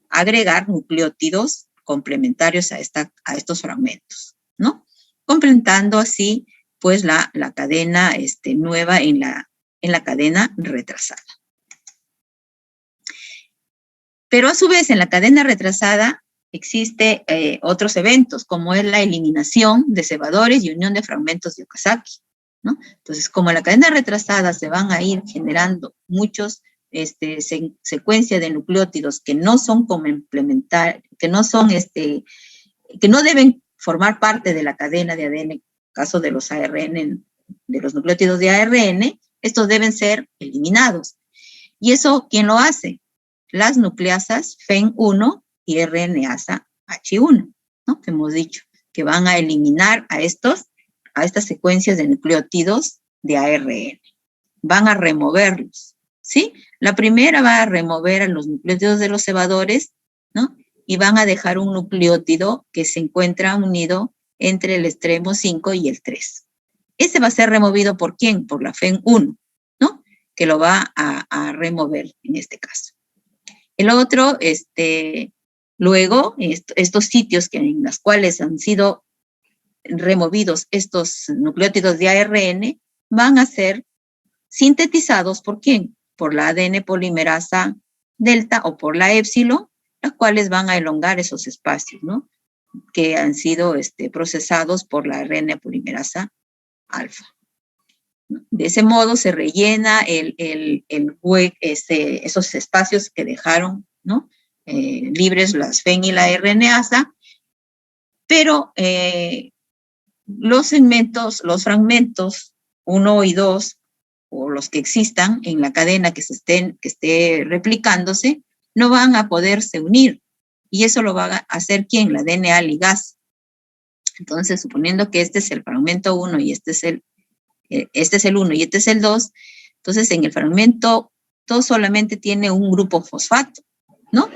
agregar nucleótidos complementarios a estos fragmentos, ¿no? Completando así, pues, la cadena nueva en la cadena retrasada. Pero a su vez, en la cadena retrasada existe otros eventos, como es la eliminación de cebadores y unión de fragmentos de Okazaki, ¿no? Entonces, como en la cadena retrasada se van a ir generando muchos secuencia de nucleótidos que no son complementarios, que no deben formar parte de la cadena de ADN, en caso de los ARN, de los nucleótidos de ARN, estos deben ser eliminados. ¿Y eso quién lo hace? Las nucleasas FEN1 y RNasa H1, ¿no? Que hemos dicho que van a eliminar a estas secuencias de nucleótidos de ARN. Van a removerlos, ¿sí? La primera va a remover a los nucleótidos de los cebadores, ¿no? y van a dejar un nucleótido que se encuentra unido entre el extremo 5 y el 3. Ese va a ser removido ¿por quién? Por la FEN1, ¿no? Que lo va a remover en este caso. El otro, luego, estos sitios en los cuales han sido removidos estos nucleótidos de ARN van a ser sintetizados ¿por quién? Por la ADN polimerasa delta o por la épsilon, las cuales van a elongar esos espacios, ¿no? Que han sido procesados por la ARN polimerasa alfa. De ese modo se rellena esos espacios que dejaron, ¿no? Libres las FEN y la RNasa, pero los segmentos, los fragmentos 1 y 2, o los que existan en la cadena que esté replicándose, no van a poderse unir. Y eso lo va a hacer ¿quién? La DNA ligasa. Entonces, suponiendo que este es el fragmento 1 y este es el 1 y este es el 2, entonces en el fragmento 2 solamente tiene un grupo fosfato, ¿no?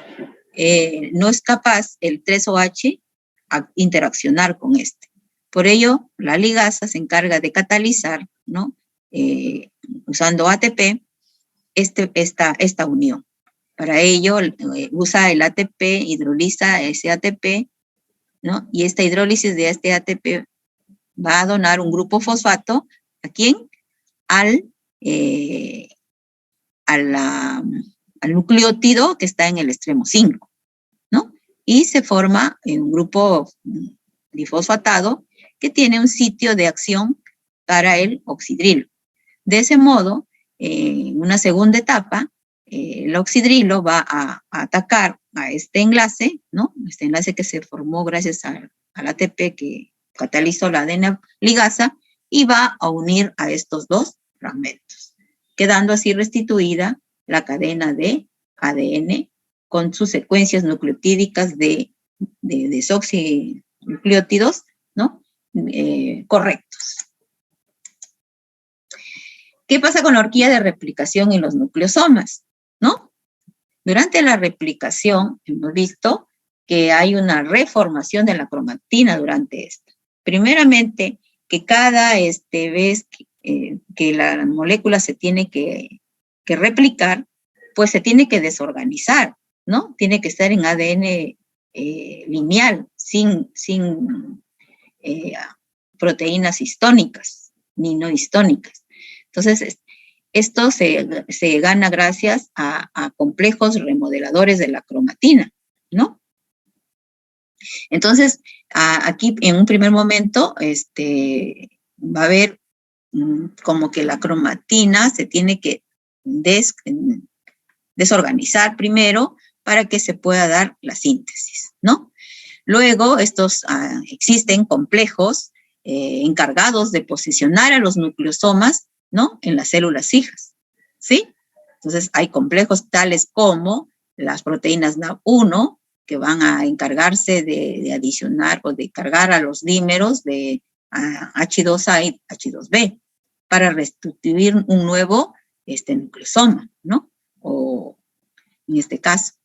No es capaz el 3OH a interaccionar con este. Por ello, la ligasa se encarga de catalizar, ¿no? Usando ATP, esta unión. Para ello, usa el ATP, hidroliza ese ATP, ¿no? Y esta hidrólisis de este ATP va a donar un grupo fosfato, ¿a quién? Al nucleótido que está en el extremo 5, ¿no? Y se forma un grupo difosfatado que tiene un sitio de acción para el oxidrilo. De ese modo, en una segunda etapa, el oxidrilo va a atacar a este enlace, ¿no? Este enlace que se formó gracias al ATP que catalizó la ADN ligasa y va a unir a estos dos fragmentos, quedando así restituida la cadena de ADN con sus secuencias nucleotídicas de desoxinucleótidos, ¿no? Correctos. ¿Qué pasa con la horquilla de replicación en los nucleosomas? ¿No? Durante la replicación hemos visto que hay una reformación de la cromatina durante esta. Primeramente, que cada vez que la molécula se tiene que replicar, pues se tiene que desorganizar, ¿no? Tiene que estar en ADN lineal, sin proteínas histónicas, ni no histónicas. Entonces, esto se gana gracias a complejos remodeladores de la cromatina, ¿no? Entonces, aquí en un primer momento, va a haber como que la cromatina se tiene que desorganizar primero para que se pueda dar la síntesis, ¿no? Luego, existen complejos encargados de posicionar a los nucleosomas, ¿no? En las células hijas, ¿sí? Entonces, hay complejos tales como las proteínas NAP1, que van a encargarse de adicionar o de cargar a los dímeros de H2A y H2B para restituir un nuevo nucleosoma, ¿no? O en este caso.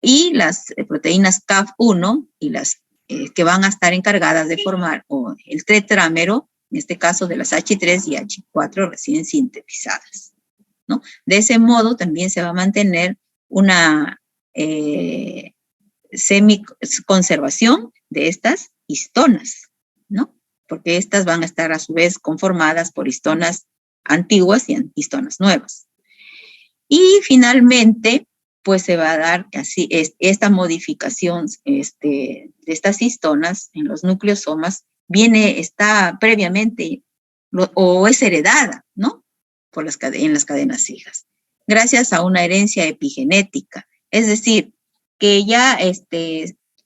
Y las proteínas CAF1 y las que van a estar encargadas de formar el tetrámero, en este caso de las H3 y H4 recién sintetizadas, ¿no? De ese modo también se va a mantener una semiconservación de estas histonas, ¿no? Porque estas van a estar a su vez conformadas por histonas antiguas y histonas nuevas. Y finalmente, pues se va a dar así esta modificación de estas histonas en los nucleosomas está previamente o es heredada, ¿no? En las cadenas hijas, gracias a una herencia epigenética. Es decir, que ya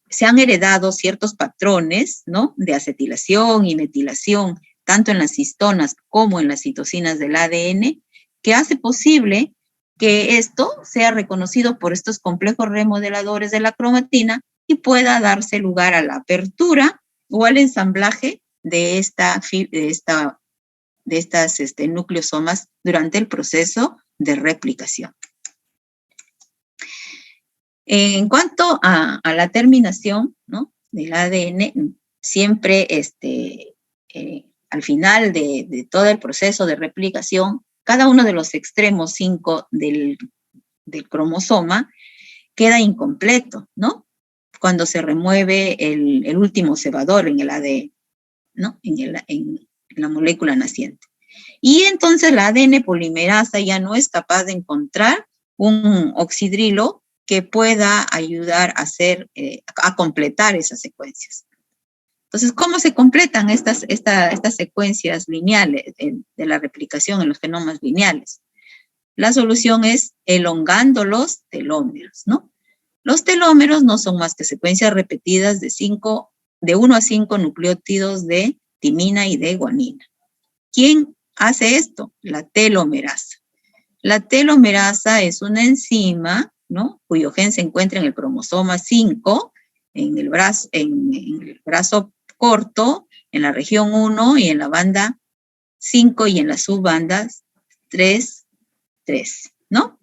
se han heredado ciertos patrones, ¿no? De acetilación y metilación, tanto en las histonas como en las citocinas del ADN, que hace posible que esto sea reconocido por estos complejos remodeladores de la cromatina y pueda darse lugar a la apertura o al ensamblaje de estas nucleosomas durante el proceso de replicación. En cuanto a la terminación, ¿no?, del ADN, siempre al final de todo el proceso de replicación, cada uno de los extremos 5 del cromosoma queda incompleto, ¿no?, cuando se remueve el último cebador en el ADN, ¿no?, en la molécula naciente. Y entonces la ADN polimerasa ya no es capaz de encontrar un oxidrilo que pueda ayudar a completar esas secuencias. Entonces, ¿cómo se completan estas secuencias lineales de la replicación en los genomas lineales? La solución es elongando los telómeros, ¿no? Los telómeros no son más que secuencias repetidas de 1 a 5 nucleótidos de timina y de guanina. ¿Quién hace esto? La telomerasa. La telomerasa es una enzima, ¿no?, cuyo gen se encuentra en el cromosoma 5, en el brazo corto, en la región 1 y en la banda 5 y en las subbandas 3, ¿no?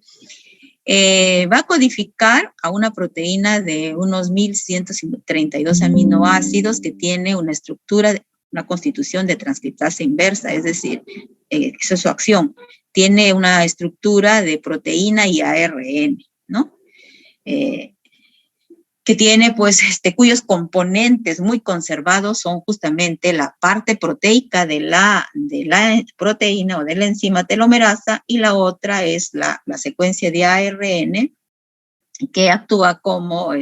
Va a codificar a una proteína de unos 1132 aminoácidos que tiene una estructura, una constitución de transcriptasa inversa, es decir, esa es su acción. Tiene una estructura de proteína y ARN, ¿no? Que tiene, pues, cuyos componentes muy conservados son justamente la parte proteica de la proteína o de la enzima telomerasa, y la otra es la secuencia de ARN que actúa como,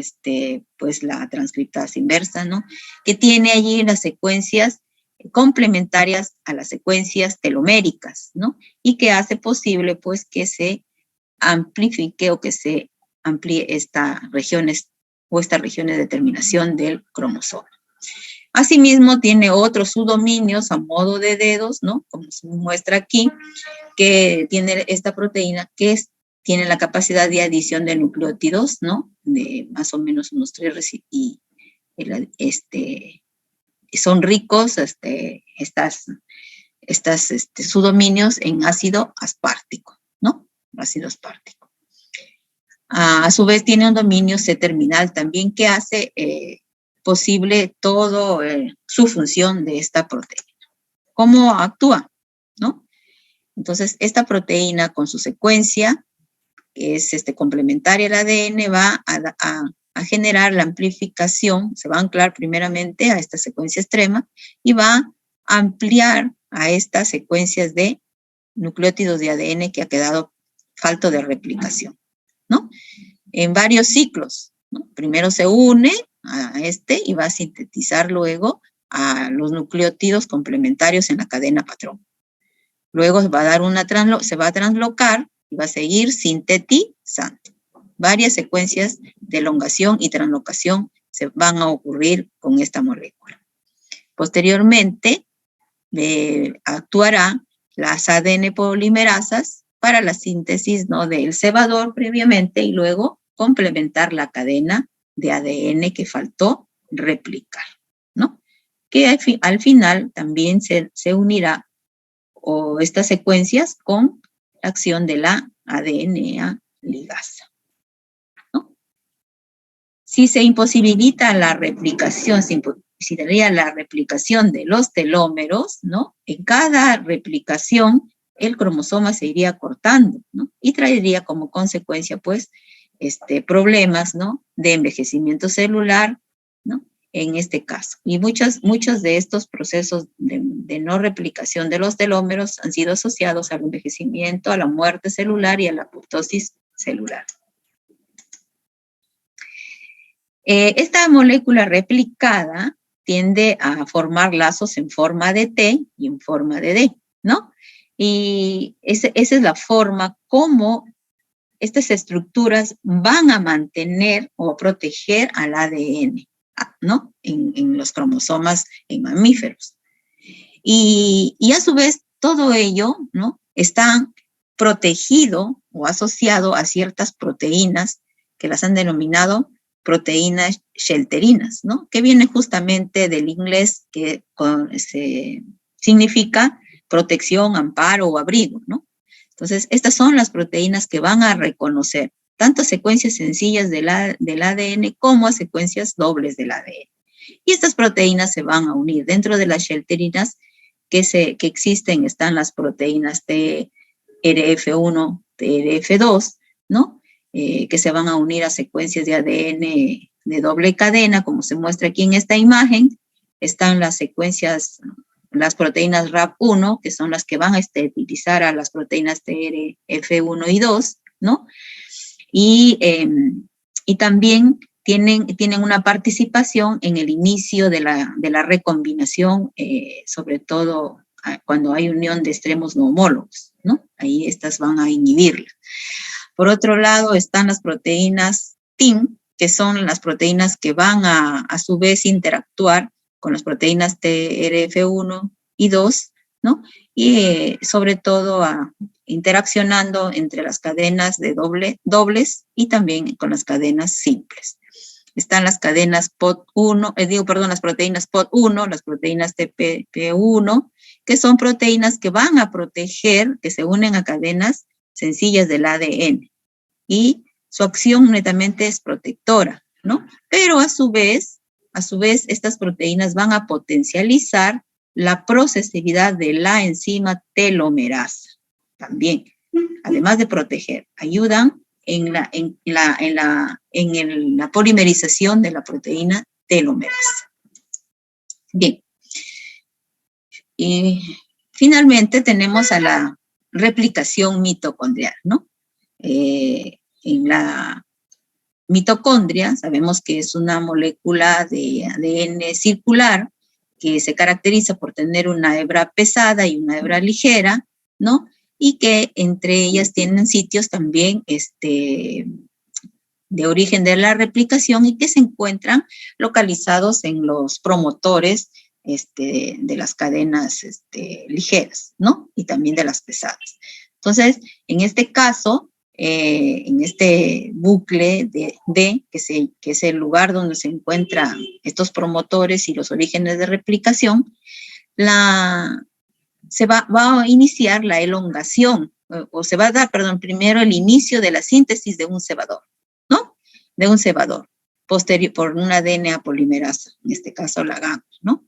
pues, la transcriptasa inversa, ¿no?, que tiene allí las secuencias complementarias a las secuencias teloméricas, ¿no?, y que hace posible, pues, que se amplifique o que se amplíe estas regiones de terminación del cromosoma. Asimismo, tiene otros subdominios a modo de dedos, ¿no?, como se muestra aquí, que tiene esta proteína que tiene la capacidad de adición de nucleótidos, ¿no?, de más o menos unos 3, y son ricos estas subdominios en ácido aspartico, ¿no?, ácido aspartico. A su vez tiene un dominio C-terminal también que hace posible todo su función de esta proteína. ¿Cómo actúa?, ¿no? Entonces, esta proteína con su secuencia, que es complementaria al ADN, va a generar la amplificación, se va a anclar primeramente a esta secuencia extrema y va a ampliar a estas secuencias de nucleótidos de ADN que ha quedado falto de replicación, ¿no?, en varios ciclos, ¿no? Primero se une a y va a sintetizar luego a los nucleótidos complementarios en la cadena patrón. Luego se va a translocar y va a seguir sintetizando. Varias secuencias de elongación y translocación se van a ocurrir con esta molécula. Posteriormente, actuará las ADN polimerasas para la síntesis, ¿no?, del cebador previamente y luego complementar la cadena de ADN que faltó replicar, ¿no?, que al final también se unirá estas secuencias con la acción de la ADN ligasa, ¿no? Si se imposibilita la replicación, si daría la replicación de los telómeros, ¿no?, en cada replicación el cromosoma se iría cortando, ¿no?, y traería como consecuencia, pues, problemas, ¿no?, de envejecimiento celular, ¿no?, en este caso. Y muchos de estos procesos de no replicación de los telómeros han sido asociados al envejecimiento, a la muerte celular y a la apoptosis celular. Esta molécula replicada tiende a formar lazos en forma de T y en forma de D, ¿no? Y esa es la forma como estas estructuras van a mantener o proteger al ADN, ¿no?, en los cromosomas en mamíferos. Y a su vez, todo ello, ¿no?, está protegido o asociado a ciertas proteínas que las han denominado proteínas shelterinas, ¿no?, que viene justamente del inglés que significa protección, amparo o abrigo, ¿no? Entonces, estas son las proteínas que van a reconocer tanto a secuencias sencillas del ADN como a secuencias dobles del ADN. Y estas proteínas se van a unir. Dentro de las shelterinas que existen están las proteínas TRF1, TRF2, ¿no? Que se van a unir a secuencias de ADN de doble cadena, como se muestra aquí en esta imagen. Están las secuencias, las proteínas RAP1, que son las que van a esterilizar a las proteínas TRF1 y 2, ¿no? Y también tienen una participación en el inicio de la recombinación, sobre todo cuando hay unión de extremos no homólogos, ¿no? Ahí estas van a inhibirla. Por otro lado están las proteínas TIM, que son las proteínas que van a su vez interactuar con las proteínas TRF1 y 2, ¿no? Y sobre todo interaccionando entre las cadenas de dobles y también con las cadenas simples. Están las cadenas POD1, las proteínas POD1, las proteínas TP1, que son proteínas que van a proteger, que se unen a cadenas sencillas del ADN. Y su acción netamente es protectora, ¿no? Pero a su vez, estas proteínas van a potencializar la procesividad de la enzima telomerasa. También, además de proteger, ayudan en la polimerización de la proteína telomerasa. Bien. Y finalmente tenemos a la replicación mitocondrial, ¿no? En la mitocondria sabemos que es una molécula de ADN circular que se caracteriza por tener una hebra pesada y una hebra ligera, ¿no? Y que entre ellas tienen sitios también de origen de la replicación y que se encuentran localizados en los promotores de las cadenas ligeras, ¿no? Y también de las pesadas. Entonces, en este caso, en este bucle de que es el lugar donde se encuentran estos promotores y los orígenes de replicación, se va a iniciar la elongación, o se va a dar, primero el inicio de la síntesis de un cebador, ¿no? De un cebador, posterior por una DNA polimerasa, en este caso la GAN, ¿no?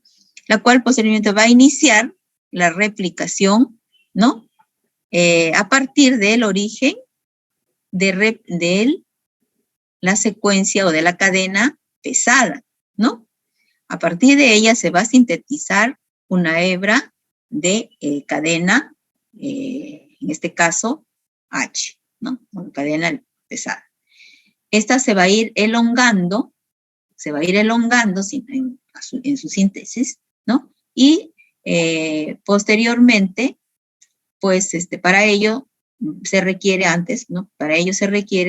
La cual posteriormente va a iniciar la replicación, ¿no? A partir del origen de la secuencia o de la cadena pesada, ¿no? A partir de ella se va a sintetizar una hebra de cadena, en este caso H, ¿no? Una cadena pesada. Esta se va a ir elongando en su síntesis, ¿no? Y posteriormente, pues para ello se requiere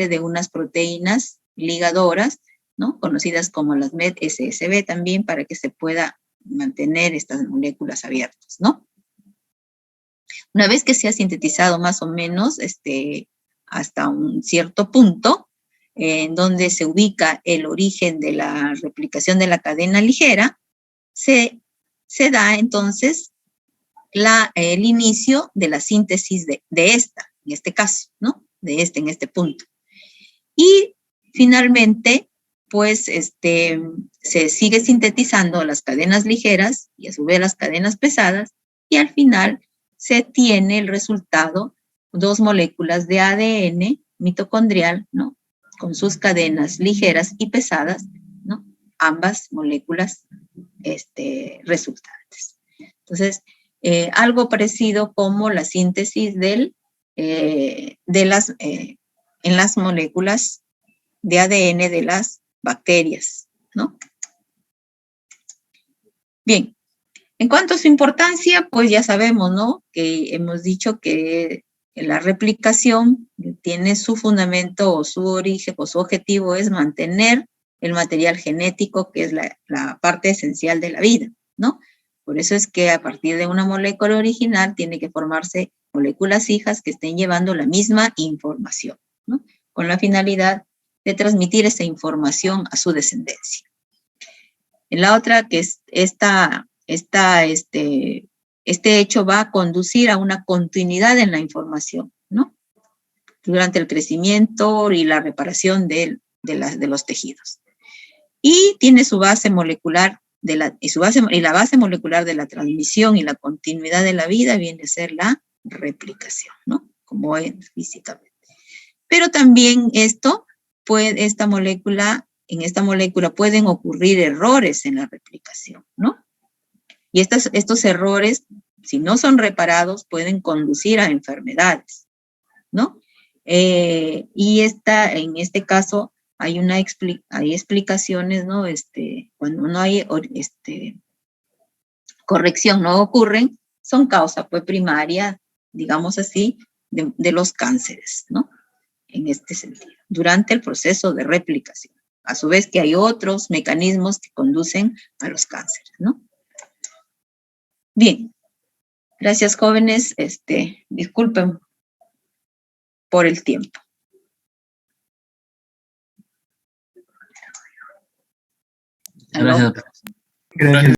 de unas proteínas ligadoras, ¿no? Conocidas como las MET-SSB también, para que se pueda mantener estas moléculas abiertas, ¿no? Una vez que se ha sintetizado más o menos hasta un cierto punto, en donde se ubica el origen de la replicación de la cadena ligera, se da entonces el inicio de la síntesis de esta, en este caso, ¿no? En este punto. Y finalmente, pues, se sigue sintetizando las cadenas ligeras y a su vez las cadenas pesadas, y al final se tiene el resultado, 2 moléculas de ADN mitocondrial, ¿no? Con sus cadenas ligeras y pesadas, ¿no? Ambas moléculas resultantes. Entonces, algo parecido como la síntesis en las moléculas de ADN de las bacterias, ¿no? Bien, en cuanto a su importancia, pues ya sabemos, ¿no? Que hemos dicho que la replicación tiene su fundamento o su origen o su objetivo es mantener el material genético, que es la parte esencial de la vida, ¿no? Por eso es que a partir de una molécula original tiene que formarse moléculas hijas que estén llevando la misma información, ¿no? Con la finalidad de transmitir esa información a su descendencia. En la otra, que es este hecho va a conducir a una continuidad en la información, ¿no? durante el crecimiento y la reparación de los tejidos. Y tiene su base molecular, y la base molecular de la transmisión y la continuidad de la vida viene a ser la replicación, ¿no? Como es físicamente. Pero también en esta molécula pueden ocurrir errores en la replicación, ¿no? Y estos errores, si no son reparados, pueden conducir a enfermedades, ¿no? Y en este caso hay explicaciones, ¿no? Cuando no hay corrección, no ocurren, son causa pues primaria, digamos así, de los cánceres, ¿no? En este sentido, durante el proceso de replicación. A su vez que hay otros mecanismos que conducen a los cánceres, ¿no? Bien, gracias jóvenes, disculpen por el tiempo. Gracias. Gracias.